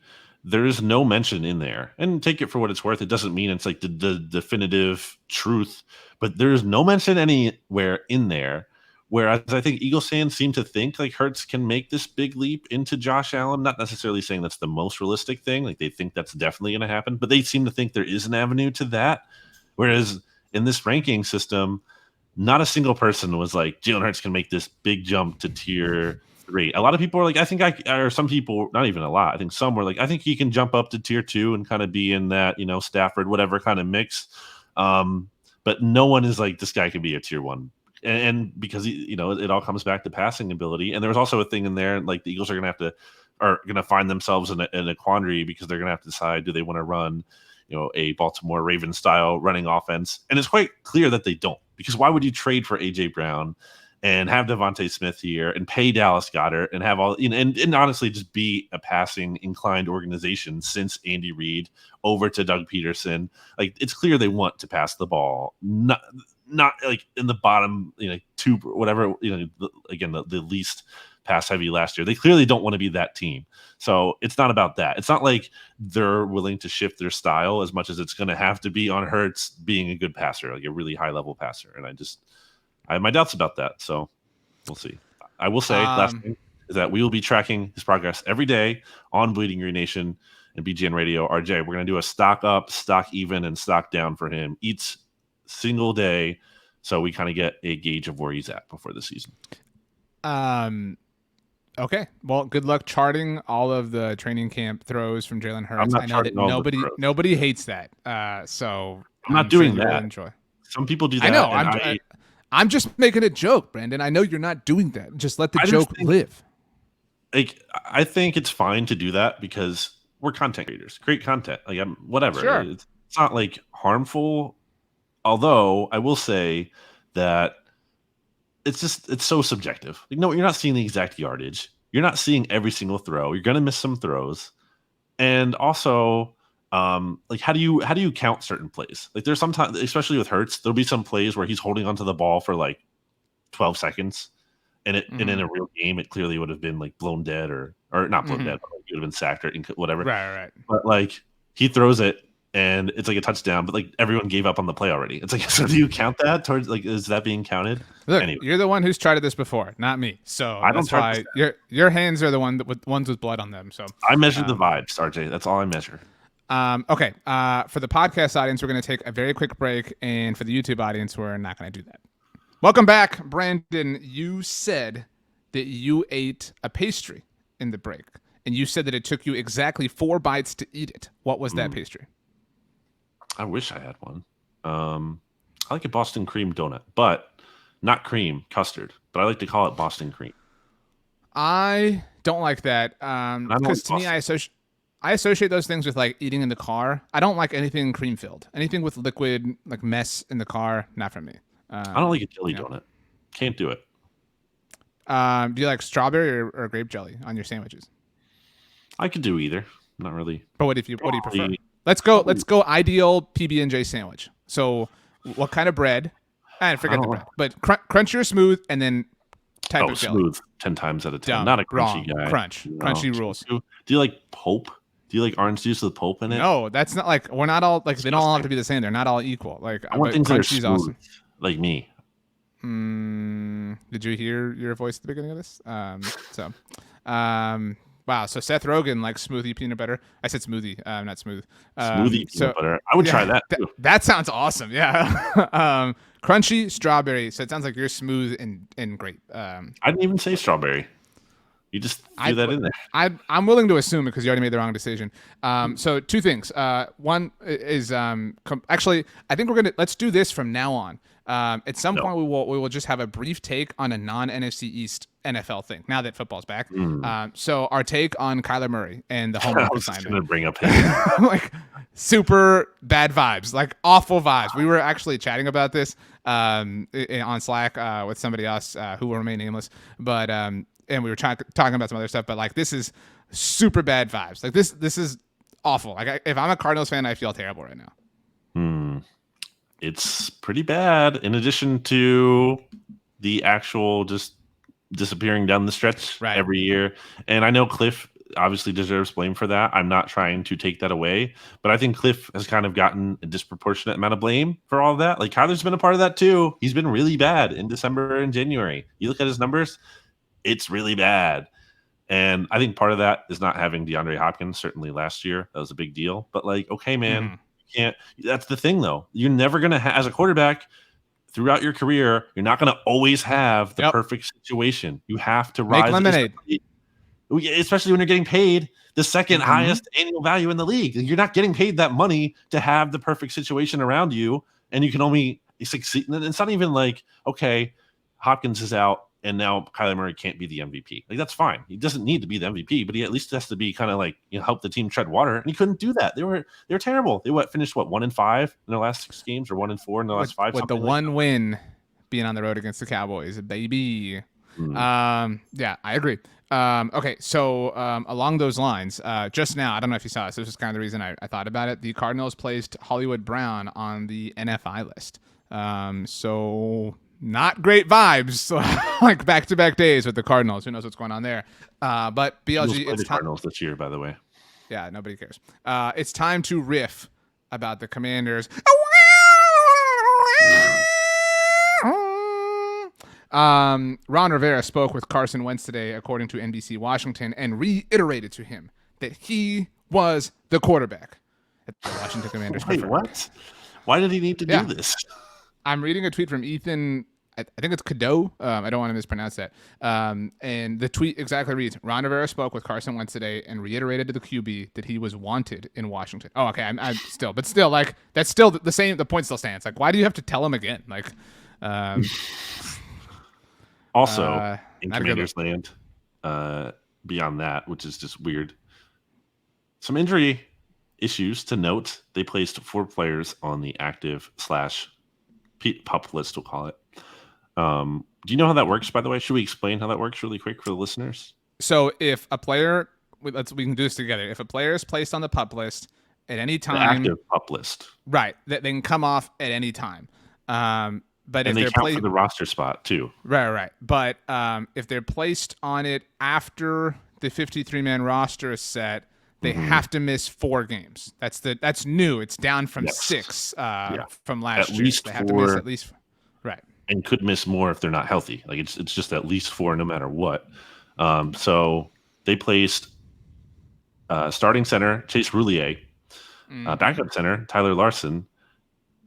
There is no mention in there, and take it for what it's worth. It doesn't mean it's like the definitive truth, but there's no mention anywhere in there. Whereas I think Eagles fans seem to think like Hurts can make this big leap into Josh Allen. Not necessarily saying that's the most realistic thing. Like they think that's definitely going to happen, but they seem to think there is an avenue to that. Whereas in this ranking system, not a single person was like, Jalen Hurts can make this big jump to tier 3. A lot of people are like, or some people, not even a lot, I think some were like, I think he can jump up to tier 2 and kind of be in that, Stafford, whatever kind of mix. But no one is like, this guy could be a tier 1. And because, it all comes back to passing ability. And there was also a thing in there, like the Eagles are going to find themselves in a quandary because they're going to have to decide, do they want to run, a Baltimore Ravens style running offense? And it's quite clear that they don't, because why would you trade for AJ Brown and have Devontae Smith here and pay Dallas Goedert and have all, and honestly just be a passing inclined organization since Andy Reid over to Doug Peterson? Like, it's clear they want to pass the ball, not like in the bottom, 2, whatever, again, the least pass heavy last year. They clearly don't want to be that team. So it's not about that. It's not like they're willing to shift their style as much as it's going to have to be on Hurts being a good passer, like a really high level passer. And I have my doubts about that. So we'll see. I will say last thing is that we will be tracking his progress every day on Bleeding Green Nation and BGN Radio. RJ, we're going to do a stock up, stock even, and stock down for him each single day. So we kind of get a gauge of where he's at before the season. Okay. Well, good luck charting all of the training camp throws from Jalen Hurts. I know that nobody hates that. So I'm not doing sure that. Enjoy. Some people do that. I know. I'm just making a joke, Brandon. I know you're not doing that. Just let the joke live. Like, I think it's fine to do that because we're content creators. Great content. Like, whatever. Sure. It's not like harmful. Although I will say that it's so subjective. Like, no, you're not seeing the exact yardage. You're not seeing every single throw. You're going to miss some throws. And also, like, how do you count certain plays? Like, there's sometimes, especially with Hurts, there'll be some plays where he's holding onto the ball for like 12 seconds. And and in a real game, it clearly would have been like blown dead or not blown dead, but like, he would have been sacked or whatever. Right. But like, he throws it and it's like a touchdown, but like everyone gave up on the play already. It's like, so do you count that towards, like, is that being counted? Look, anyway. You're the one who's tried this before, not me. So I don't that's why your hands are the ones with blood on them. So I measure the vibes, RJ. That's all I measure. Okay. For the podcast audience, we're going to take a very quick break, and for the YouTube audience, we're not going to do that. Welcome back, Brandon. You said that you ate a pastry in the break, and you said that it took you exactly 4 bites to eat it. What was that pastry? I wish I had one. I like a Boston cream donut, but not cream, custard. But I like to call it Boston cream. I don't like that because to me, I associate those things with like eating in the car. I don't like anything cream filled. Anything with liquid, like mess in the car, not for me. I don't like a jelly donut. Can't do it. Do you like strawberry or grape jelly on your sandwiches? I could do either. Not really. But what do you prefer? Let's go ideal PB&J sandwich. So what kind of bread? And forget the bread. But crunchy or smooth, and then type of jelly. Smooth 10 times out of 10. Not a crunchy guy. Crunchy rules. Do you like pulp? Do you like orange juice with pulp in it? No, that's not like, we're not all like, they don't all have to be the same. They're not all equal. Like, I want things that are smooth, awesome. like me. Did you hear your voice at the beginning of this? Wow. So Seth Rogen likes smoothie peanut butter. I said smoothie, not smooth. Smoothie peanut butter. I would try that too. That sounds awesome. Yeah. Crunchy strawberry. So it sounds like you're smooth and great. I didn't even say strawberry. You just threw that in there. I'm willing to assume it because you already made the wrong decision. So 2 things. One is actually, I think let's do this from now on. At some point, we will just have a brief take on a non-NFC East NFL thing now that football's back. So our take on Kyler Murray and the homework assignment. I was going to bring up him. Like, super bad vibes, like awful vibes. We were actually chatting about this on Slack with somebody else who will remain nameless, but and we were talking about some other stuff. But like, this is super bad vibes. Like this is awful. Like, if I'm a Cardinals fan, I feel terrible right now. It's pretty bad. In addition to the actual just disappearing down the stretch every year. And I know Cliff obviously deserves blame for that. I'm not trying to take that away, but I think Cliff has kind of gotten a disproportionate amount of blame for all of that. Like, Kyler's been a part of that too. He's been really bad in December and January. You look at his numbers, it's really bad. And I think part of that is not having DeAndre Hopkins. Certainly last year, that was a big deal. But like, okay, man, you can't. That's the thing, though. You're never going to as a quarterback, throughout your career, you're not going to always have the perfect situation. You have to rise. Make lemonade. Especially when you're getting paid the second highest annual value in the league. You're not getting paid that money to have the perfect situation around you, and you can only succeed. And it's not even like, okay, Hopkins is out, and now Kyler Murray can't be the MVP. Like, that's fine. He doesn't need to be the MVP, but he at least has to be kind of like, help the team tread water. And he couldn't do that. They were terrible. They finished 1-5 in their last 6 games, or 1-4 in the last 5. With the one win being on the road against the Cowboys, baby. Yeah, I agree. Okay, so along those lines, just now, I don't know if you saw this. This is kind of the reason I thought about it. The Cardinals placed Hollywood Brown on the NFI list. So not great vibes, like back-to-back days with the Cardinals. Who knows what's going on there? But BLG, it's the Cardinals this year, by the way. Yeah, nobody cares. It's time to riff about the Commanders. Ron Rivera spoke with Carson Wentz today, according to NBC Washington, and reiterated to him that he was the quarterback at the Washington Commanders. Wait, what? Why did he need to do this? I'm reading a tweet from Ethan. I think it's Cadeau. I don't want to mispronounce that. And the tweet exactly reads: Ron Rivera spoke with Carson Wentz today and reiterated to the QB that he was wanted in Washington. Oh, okay. I'm still, like, that's still the same. The point still stands. Like, why do you have to tell him again? Like, also, in Commanders land, beyond that, which is just weird, some injury issues to note. They placed 4 players on the active / pup list, we'll call it. Do you know how that works, by the way? Should we explain how that works really quick for the listeners? So if a player, we can do this together. If a player is placed on the pup list at any time, the active pup list, right, that they can come off at any time. But if they count for the roster spot too. Right. But if they're placed on it after the 53-man roster is set, they have to miss 4 games. That's new. It's down from 6 from last year. They have to miss at least, right, and could miss more if they're not healthy. Like it's just at least 4 no matter what. So they placed starting center Chase Roulier, backup center Tyler Larson,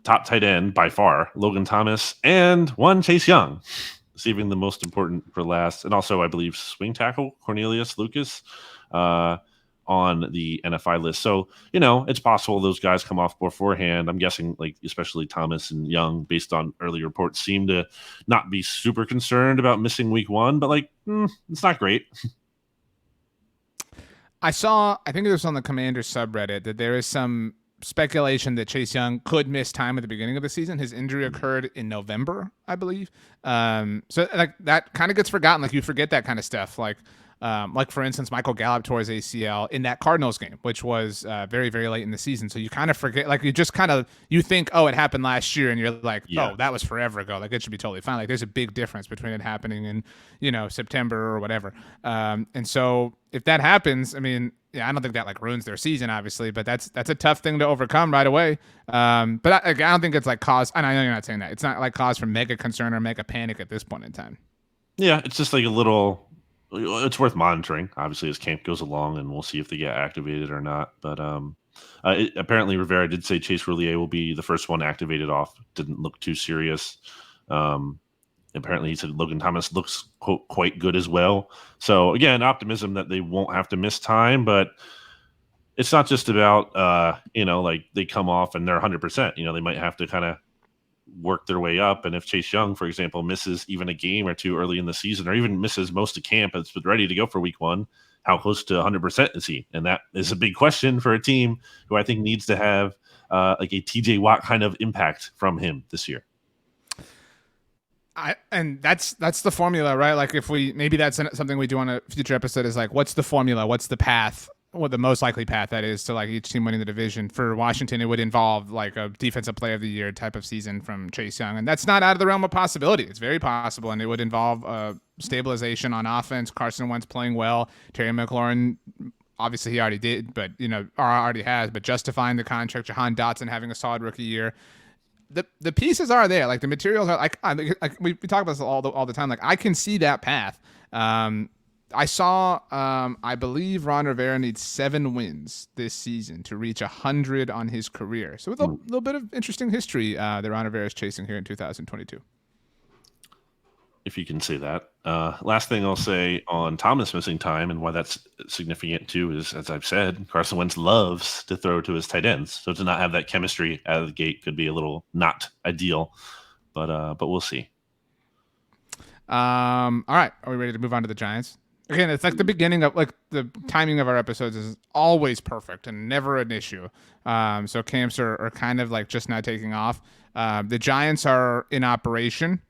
top tight end by far Logan Thomas, and one Chase Young, saving the most important for last, and also I believe swing tackle Cornelius Lucas on the NFI list. So it's possible those guys come off beforehand. I'm guessing, like, especially Thomas and Young, based on early reports, seem to not be super concerned about missing week 1, but like it's not great. I think it was on the Commanders subreddit that there is some speculation that Chase Young could miss time at the beginning of the season. His injury occurred in November, I believe. So like that kind of gets forgotten. Like, you forget that kind of stuff. Like for instance, Michael Gallup tore his ACL in that Cardinals game, which was very, very late in the season. So you kind of forget, like, you think, oh, it happened last year, and you're like, oh, that was forever ago. Like, it should be totally fine. Like, there's a big difference between it happening in, September or whatever. And so if that happens, I mean, I don't think that like ruins their season, obviously, but that's a tough thing to overcome right away. But I don't think it's like cause. And I know you're not saying that. It's not like cause for mega concern or mega panic at this point in time. Yeah, it's just like a little. It's worth monitoring, obviously, as camp goes along, and we'll see if they get activated or not. But apparently, Rivera did say Chase Roulier will be the first one activated off. Didn't look too serious. Apparently, he said Logan Thomas looks, quote, quite good as well. So, again, optimism that they won't have to miss time. But it's not just about, like they come off and they're 100%. They might have to kind of work their way up. And if Chase Young, for example, misses even a game or 2 early in the season, or even misses most of camp and is ready to go for week 1, how close to 100% is he? And that is a big question for a team who I think needs to have like a TJ Watt kind of impact from him this year. And that's the formula, right? Like, if maybe that's something we do on a future episode, is like, what's the formula? What's the path? Well, the most likely path that is to like each team winning the division. For Washington, it would involve like a defensive player of the year type of season from Chase Young. And that's not out of the realm of possibility. It's very possible. And it would involve stabilization on offense, Carson Wentz playing well, Terry McLaurin, obviously he already did, but already has, but justifying the contract, Jahan Dotson having a solid rookie year. The pieces are there. Like, the materials are like we talk about this all the time. Like, I can see that path. I saw, I believe Ron Rivera needs 7 wins this season to reach 100 on his career. So with a little bit of interesting history that Ron Rivera is chasing here in 2022. If you can say that. Last thing I'll say on Thomas missing time and why that's significant too is, as I've said, Carson Wentz loves to throw to his tight ends. So to not have that chemistry out of the gate could be a little not ideal, but we'll see. All right. Are we ready to move on to the Giants? Again, it's like the beginning of like the timing of our episodes is always perfect and never an issue. So camps are kind of like just now taking off. The Giants are in operation.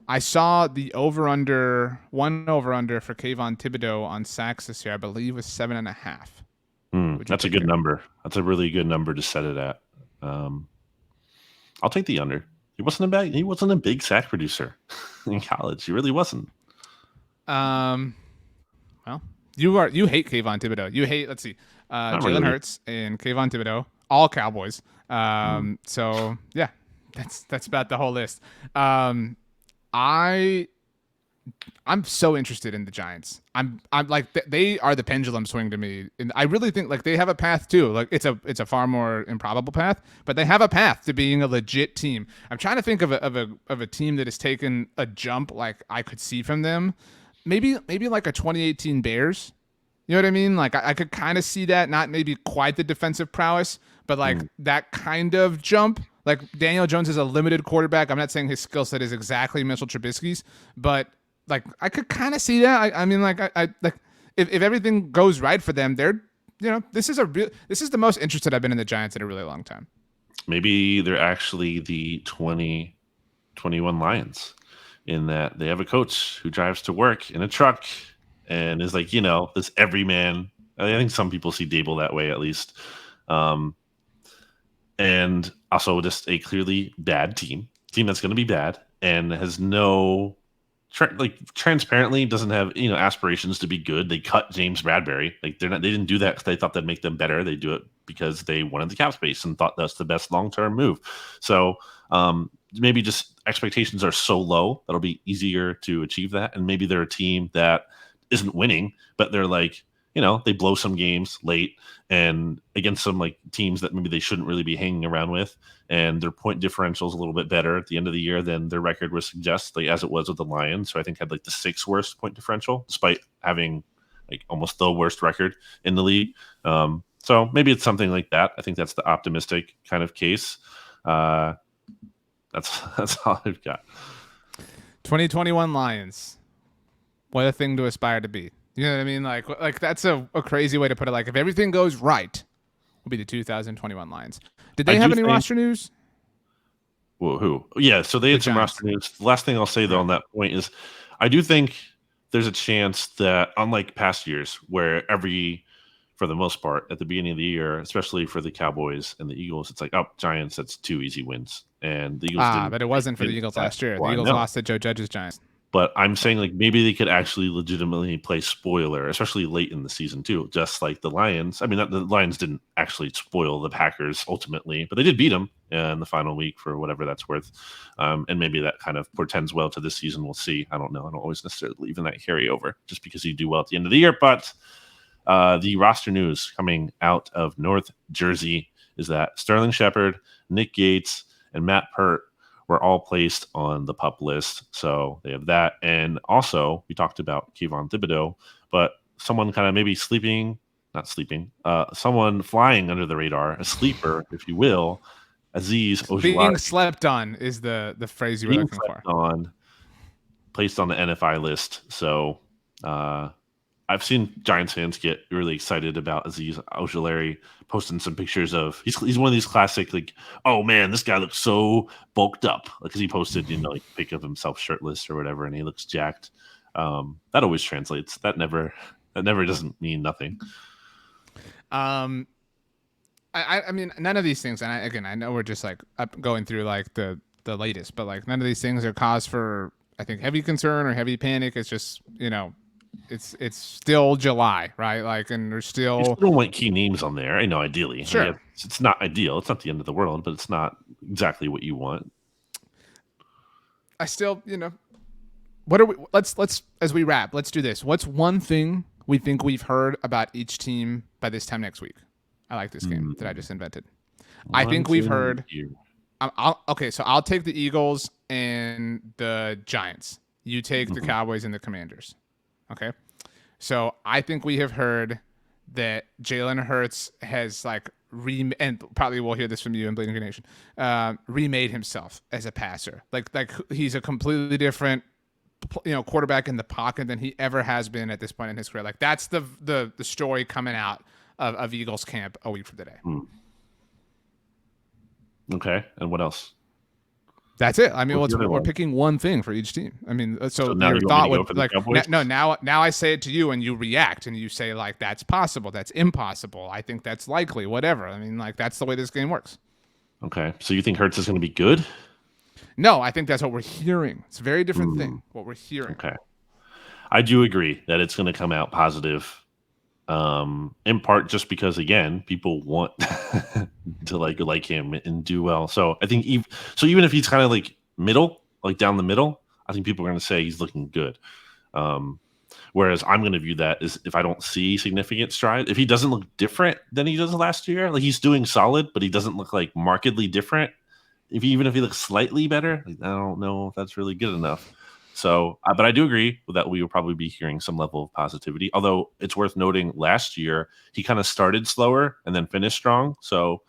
I saw the over-under for Kayvon Thibodeau on sacks this year, I believe was 7.5. That's a good number. That's a really good number to set it at. I'll take the under. He wasn't a big sack producer in college. He really wasn't. Well, you hate Kayvon Thibodeau. You hate, let's see, Jalen Hurts and Kayvon Thibodeau, all Cowboys. So yeah, that's about the whole list. I'm so interested in the Giants. I'm like they are the pendulum swing to me, and I really think like they have a path too. Like it's a far more improbable path, but they have a path to being a legit team. I'm trying to think of a team that has taken a jump like I could see from them. Maybe like a 2018 Bears. You know what I mean? Like I could kind of see that, not maybe quite the defensive prowess, but like that kind of jump. Like Daniel Jones is a limited quarterback. I'm not saying his skill set is exactly Mitchell Trubisky's, but like I could kind of see that. I mean, like I like if everything goes right for them, they're this is the most interested I've been in the Giants in a really long time. Maybe they're actually the 2021 Lions in that they have a coach who drives to work in a truck and is like this everyman. I think some people see Dable that way at least. And also just a clearly bad team that's going to be bad and has no transparently doesn't have aspirations to be good. They cut James Bradbury. Like they didn't do that because they thought that'd make them better. They do it because they wanted the cap space and thought that's the best long-term move. So maybe just expectations are so low that'll be easier to achieve that. And maybe they're a team that isn't winning, but they're like they blow some games late and against some like teams that maybe they shouldn't really be hanging around with, and their point differential is a little bit better at the end of the year than their record would suggest, like as it was with the Lions, who I think had like the 6th worst point differential, despite having like almost the worst record in the league. So maybe it's something like that. I think that's the optimistic kind of case. That's all I've got. 2021 Lions. What a thing to aspire to be. You know what I mean? Like that's a crazy way to put it. Like if everything goes right, will be the 2021 Lions. Did they have any roster news? Well, who? Yeah, so they had some roster news. The last thing I'll say though on that point is, I do think there's a chance that unlike past years, where for the most part at the beginning of the year, especially for the Cowboys and the Eagles, it's like, oh, Giants, that's 2 easy wins, and the Eagles didn't. But it wasn't for the Eagles last year. The Eagles lost to Joe Judge's Giants. But I'm saying like maybe they could actually legitimately play spoiler, especially late in the season too, just like the Lions. I mean, the Lions didn't actually spoil the Packers ultimately, but they did beat them in the final week for whatever that's worth. And maybe that kind of portends well to this season. We'll see. I don't know. I don't always necessarily believe in that carryover just because you do well at the end of the year. But the roster news coming out of North Jersey is that Sterling Shepard, Nick Gates, and Matt Pert were all placed on the PUP list. So they have that. And also, we talked about Kayvon Thibodeau, but someone kind of maybe someone flying under the radar, a sleeper, if you will, Azeez Ojulari. Being slept on is the phrase you were looking for. Placed on the NFI list. So I've seen Giants fans get really excited about Azeez Ojulari, posting some pictures of he's one of these classic like, oh man, this guy looks so bulked up, because he posted like a pic of himself shirtless or whatever, and he looks jacked. That always translates. That never doesn't mean nothing. I mean, none of these things, and I know we're just like going through like the latest, but like none of these things are cause for I think heavy concern or heavy panic. It's just it's still July, right? Like, and there's still. You still want key names on there. I know, ideally. Sure. I mean, it's not ideal. It's not the end of the world, but it's not exactly what you want. I still, what are we? Let's as we wrap. Let's do this. What's one thing we think we've heard about each team by this time next week? I like this game that I just invented. I think we've heard. Okay, so I'll take the Eagles and the Giants. You take the Cowboys and the Commanders. Okay, so I think we have heard that Jalen Hurts has like and probably we'll hear this from you in Bleeding Green Nation, remade himself as a passer. Like he's a completely different, quarterback in the pocket than he ever has been at this point in his career. Like that's the story coming out of Eagles camp a week from today. Okay, and what else? That's it. I mean, we're picking one thing for each team. I mean, so your thought would like now I say it to you and you react and you say like that's possible, that's impossible, I think that's likely, whatever. I mean, like that's the way this game works. Okay, so you think Hurts is going to be good? No, I think that's what we're hearing. It's a very different thing. What we're hearing. Okay, I do agree that it's going to come out positive. In part just because again people want to like him and do well, so I think even if he's kind of like middle, like down the middle, I think people are going to say he's looking good, whereas I'm going to view that as if I don't see significant stride, if he doesn't look different than he does last year, like he's doing solid but he doesn't look like markedly different, even if he looks slightly better, like, I don't know if that's really good enough. So, but I do agree that we will probably be hearing some level of positivity. Although it's worth noting, last year he kind of started slower and then finished strong. So,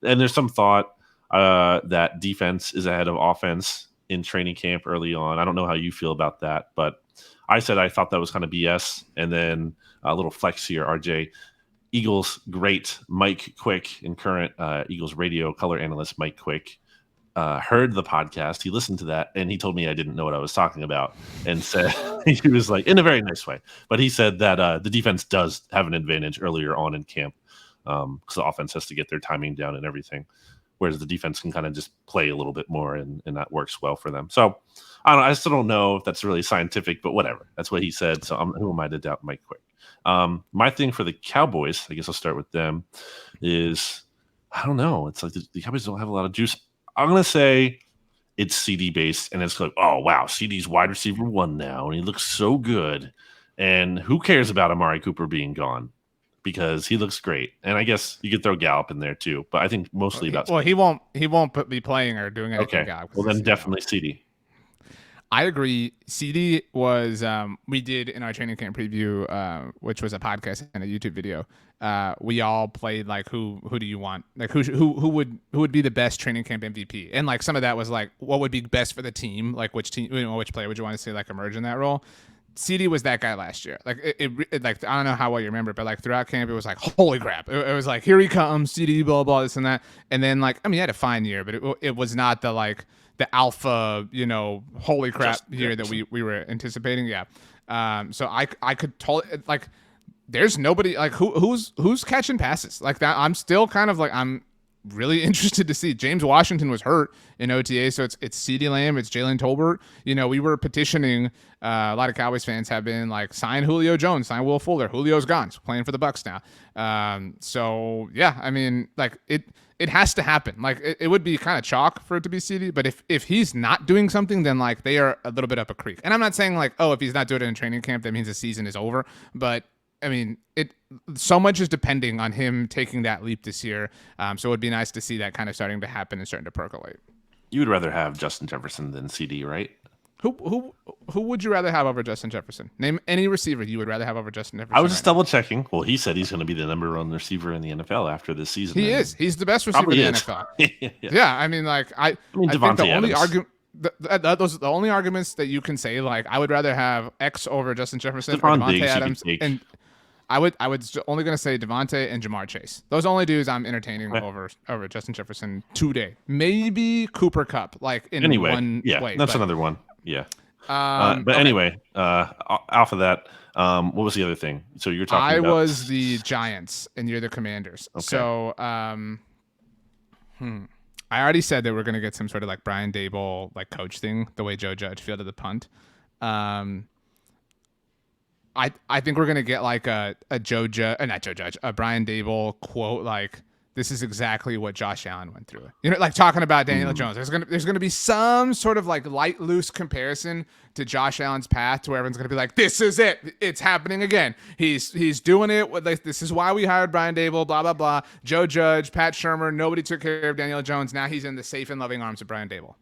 and there's some thought that defense is ahead of offense in training camp early on. I don't know how you feel about that, but I said I thought that was kind of BS. And then a little flex here, RJ. Eagles great Mike Quick and current Eagles radio color analyst Mike Quick heard the podcast. He listened to that and he told me I didn't know what I was talking about and said he was like, in a very nice way, but he said that the defense does have an advantage earlier on in camp because the offense has to get their timing down and everything, whereas the defense can kind of just play a little bit more and that works well for them. So I still don't know if that's really scientific, but whatever, that's what he said. So who am I to doubt Mike Quick? My thing for the Cowboys, I guess I'll start with them, is I don't know, it's like the Cowboys don't have a lot of juice. I'm going to say it's CD based, and it's like, oh, wow, CD's wide receiver 1 now, and he looks so good. And who cares about Amari Cooper being gone? Because he looks great. And I guess you could throw Gallup in there too, but I think mostly about CD. Well, he won't be playing or doing anything. Okay, well then definitely CD. I agree. CD was we did in our training camp preview, which was a podcast and a YouTube video. We all played like who do you want? Like who would be the best training camp MVP? And like some of that was like what would be best for the team? Like which player would you want to see like emerge in that role? CD was that guy last year. Like it like I don't know how well you remember it, but like throughout camp it was like holy crap. It was like here he comes, CD, blah blah this and that. And then like I mean he had a fine year, but it was not the like the alpha, holy crap year that we were anticipating. Yeah. So I could totally like there's nobody like who's catching passes like that. I'm still kind of like I'm really interested to see. James Washington was hurt in OTA, so it's CeeDee Lamb, it's Jalen Tolbert. We were petitioning. A lot of Cowboys fans have been like, sign Julio Jones, sign Will Fuller. Julio's gone. He's playing for the Bucs now. So yeah, I mean, like it has to happen. Like it would be kind of chalk for it to be CeeDee, but if he's not doing something, then like they are a little bit up a creek. And I'm not saying like, oh, if he's not doing it in training camp, that means the season is over. But I mean, so much is depending on him taking that leap this year. So it would be nice to see that kind of starting to happen and starting to percolate. You would rather have Justin Jefferson than CD, right? Who would you rather have over Justin Jefferson? Name any receiver you would rather have over Justin Jefferson. I was just double checking. Well, he said he's going to be the number 1 receiver in the NFL after this season. He is. He's the best receiver in the NFL. Yeah, I mean, like I think the only argument. Those are the only arguments that you can say. Like, I would rather have X over Justin Jefferson or Devontae Adams, and I was only going to say Devontae and Jamar Chase. Those only dudes I'm entertaining over Justin Jefferson today. Maybe Cooper Kupp, like in one way. That's another one. Yeah. Anyway, off of that, what was the other thing? So you're talking about... I was the Giants and you're the Commanders. Okay. So I already said that we're going to get some sort of like Brian Daboll like coach thing, the way Joe Judge fielded the punt. I think we're going to get like a Brian Daboll quote like this is exactly what Josh Allen went through. You know, like talking about Daniel Jones. There's gonna be some sort of like light, loose comparison to Josh Allen's path, to where everyone's gonna be like, "This is it. It's happening again. He's doing it. Like, this is why we hired Brian Dable. Blah blah blah. Joe Judge, Pat Shurmur. Nobody took care of Daniel Jones. Now he's in the safe and loving arms of Brian Dable."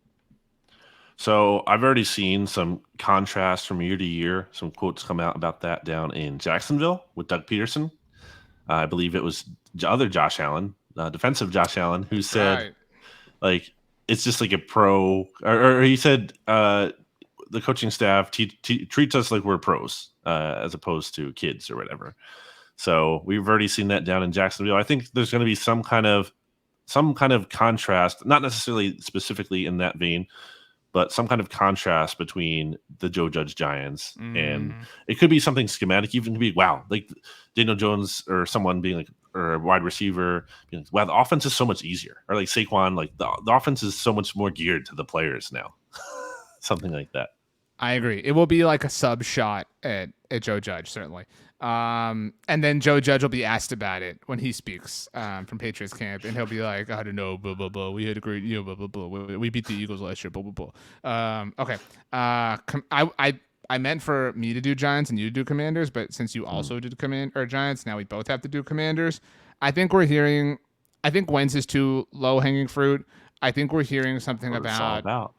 So I've already seen some contrast from year to year. Some quotes come out about that down in Jacksonville with Doug Peterson. I believe it was other Josh Allen, defensive Josh Allen, who said, like, it's just like a pro, or he said the coaching staff treats us like we're pros as opposed to kids or whatever. So we've already seen that down in Jacksonville. I think there's going to be some kind of contrast, not necessarily specifically in that vein, but some kind of contrast between the Joe Judge Giants. And it could be something schematic, even to be, wow, like Daniel Jones or someone being like, or a wide receiver, being like, wow, the offense is so much easier. Or like Saquon, like the offense is so much more geared to the players now. Something like that. I agree. It will be like a sub shot at Joe Judge, certainly. And then Joe Judge will be asked about it when he speaks from Patriots camp, and he'll be like, "I don't know, blah blah blah. We had a great, blah blah blah. We beat the Eagles last year, blah blah blah." Okay. I meant for me to do Giants and you to do Commanders, but since you also did Giants, now we both have to do Commanders. I think Wentz is too low hanging fruit. I think we're hearing something about.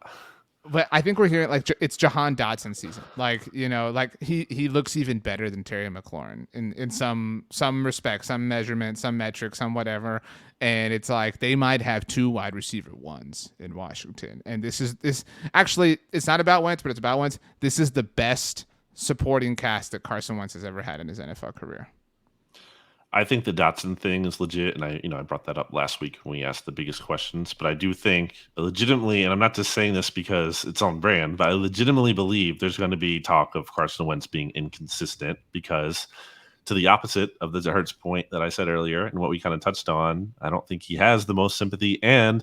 But I think we're hearing like it's Jahan Dotson season. Like, you know, like he looks even better than Terry McLaurin in some respect, some measurement, some metric, some whatever. And it's like they might have 2 wide receiver ones in Washington. And this actually, it's not about Wentz, but it's about Wentz. This is the best supporting cast that Carson Wentz has ever had in his NFL career. I think the Dotson thing is legit, and I brought that up last week when we asked the biggest questions. But I do think legitimately, and I'm not just saying this because it's on brand, but I legitimately believe there's going to be talk of Carson Wentz being inconsistent, because to the opposite of the Hurts point that I said earlier and what we kind of touched on, I don't think he has the most sympathy. And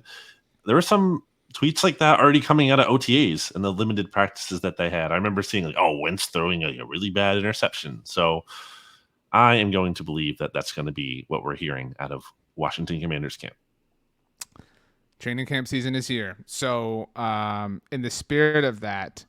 there were some tweets like that already coming out of OTAs and the limited practices that they had. I remember seeing like, oh, Wentz throwing a really bad interception. So I am going to believe that that's going to be what we're hearing out of Washington Commanders camp. Training camp season is here. So in the spirit of that,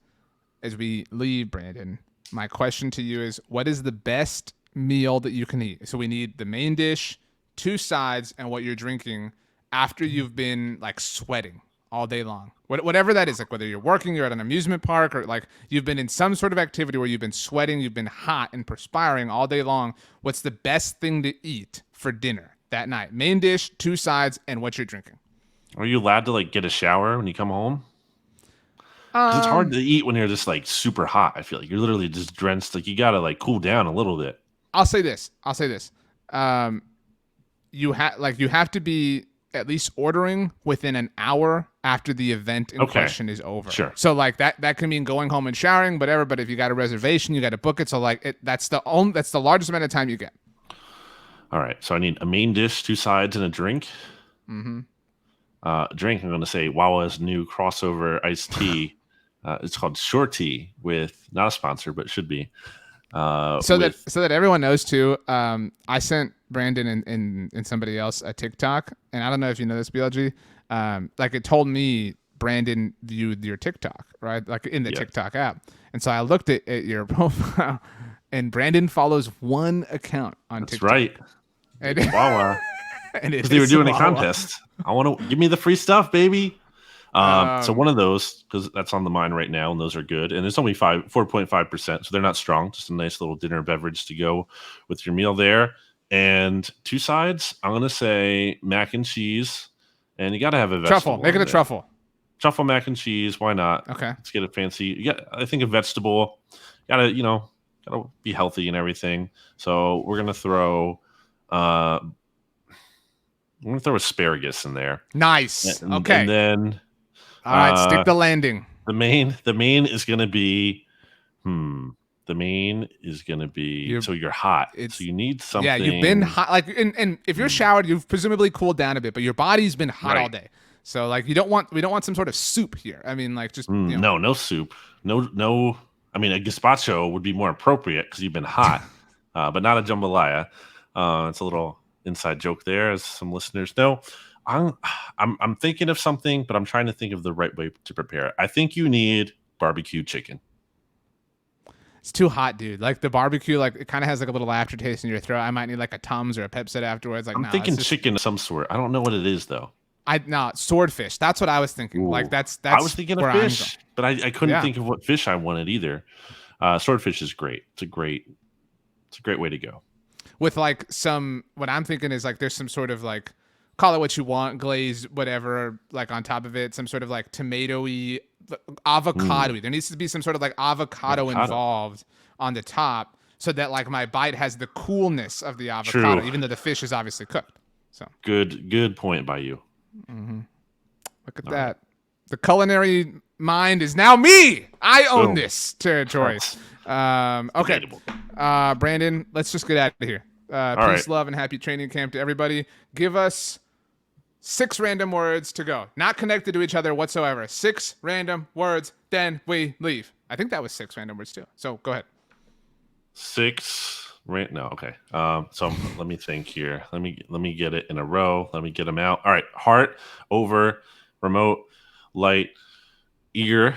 as we leave, Brandon, my question to you is, what is the best meal that you can eat? So we need the main dish, 2 sides, and what you're drinking after you've been like sweating all day long. Whatever that is, like whether you're working, you're at an amusement park, or like you've been in some sort of activity where you've been sweating, you've been hot and perspiring all day long. What's the best thing to eat for dinner that night? Main dish, 2 sides, and what you're drinking. Are you allowed to like get a shower when you come home? Because it's hard to eat when you're just like super hot. I feel like you're literally just drenched. Like you got to like cool down a little bit. I'll say this. You have to be at least ordering within an hour after the event in question is over. Sure. So like that can mean going home and showering, whatever. But if you got a reservation, you got to book it. So like that's the largest amount of time you get. All right. So I need a main dish, 2 sides, and a drink. Mm-hmm. Drink. I'm going to say Wawa's new crossover iced tea. It's called Short Tea, with not a sponsor, but should be. So that everyone knows too. I sent Brandon and somebody else a TikTok, and I don't know if you know this, BLG. Like it told me Brandon viewed your TikTok, right? Like in the TikTok app. And so I looked at your profile, and Brandon follows 1 account on TikTok. That's right. And Wawa. And they were doing a contest. I want to give me the free stuff, baby. So one of those, because that's on the mind right now, and those are good. And it's only 4.5%, so they're not strong. Just a nice little dinner beverage to go with your meal there. And 2 sides, I'm going to say mac and cheese. And you got to have a vegetable. Truffle. Make it a truffle. Truffle mac and cheese. Why not? Okay. Let's get it fancy. You got, I think, a vegetable. Gotta be healthy and everything. So we're going to throw asparagus in there. Nice. Okay. And then all right, stick the landing. The main is going to be so you're hot. So you need something. Yeah, you've been hot. Like, and if you're showered, you've presumably cooled down a bit, but your body's been hot all day. So like, we don't want some sort of soup here. I mean, like just no soup. No. I mean, a gazpacho would be more appropriate because you've been hot, but not a jambalaya. It's a little inside joke there, as some listeners know. I'm thinking of something, but I'm trying to think of the right way to prepare it. I think you need barbecue chicken. It's too hot, dude. Like the barbecue, like it kind of has like a little aftertaste in your throat. I might need like a Tums or a Pepsi afterwards. Like, I'm thinking chicken of some sort. I don't know what it is though. Swordfish. That's what I was thinking. Ooh. Like that's I was thinking of fish, but I couldn't think of what fish I wanted either. Swordfish is great. It's a great way to go. With like what I'm thinking is like there's some sort of like, call it what you want, glaze, whatever, like on top of it, some sort of like tomatoey, avocado-y. There needs to be some sort of like avocado involved on the top so that like my bite has the coolness of the avocado, even though the fish is obviously cooked. So good point by you. Mm-hmm. Look at that. Right. The culinary mind is now me. I own this territory. Okay. Brandon, let's just get out of here. Peace, love, and happy training camp to everybody. Give us 6 random words to go. Not connected to each other whatsoever. 6 random words, then we leave. I think that was 6 random words too. So go ahead. 6 no, okay. So let me think here. Let me get it in a row. Let me get them out. All right. Heart, over, remote, light, ear,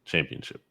championship.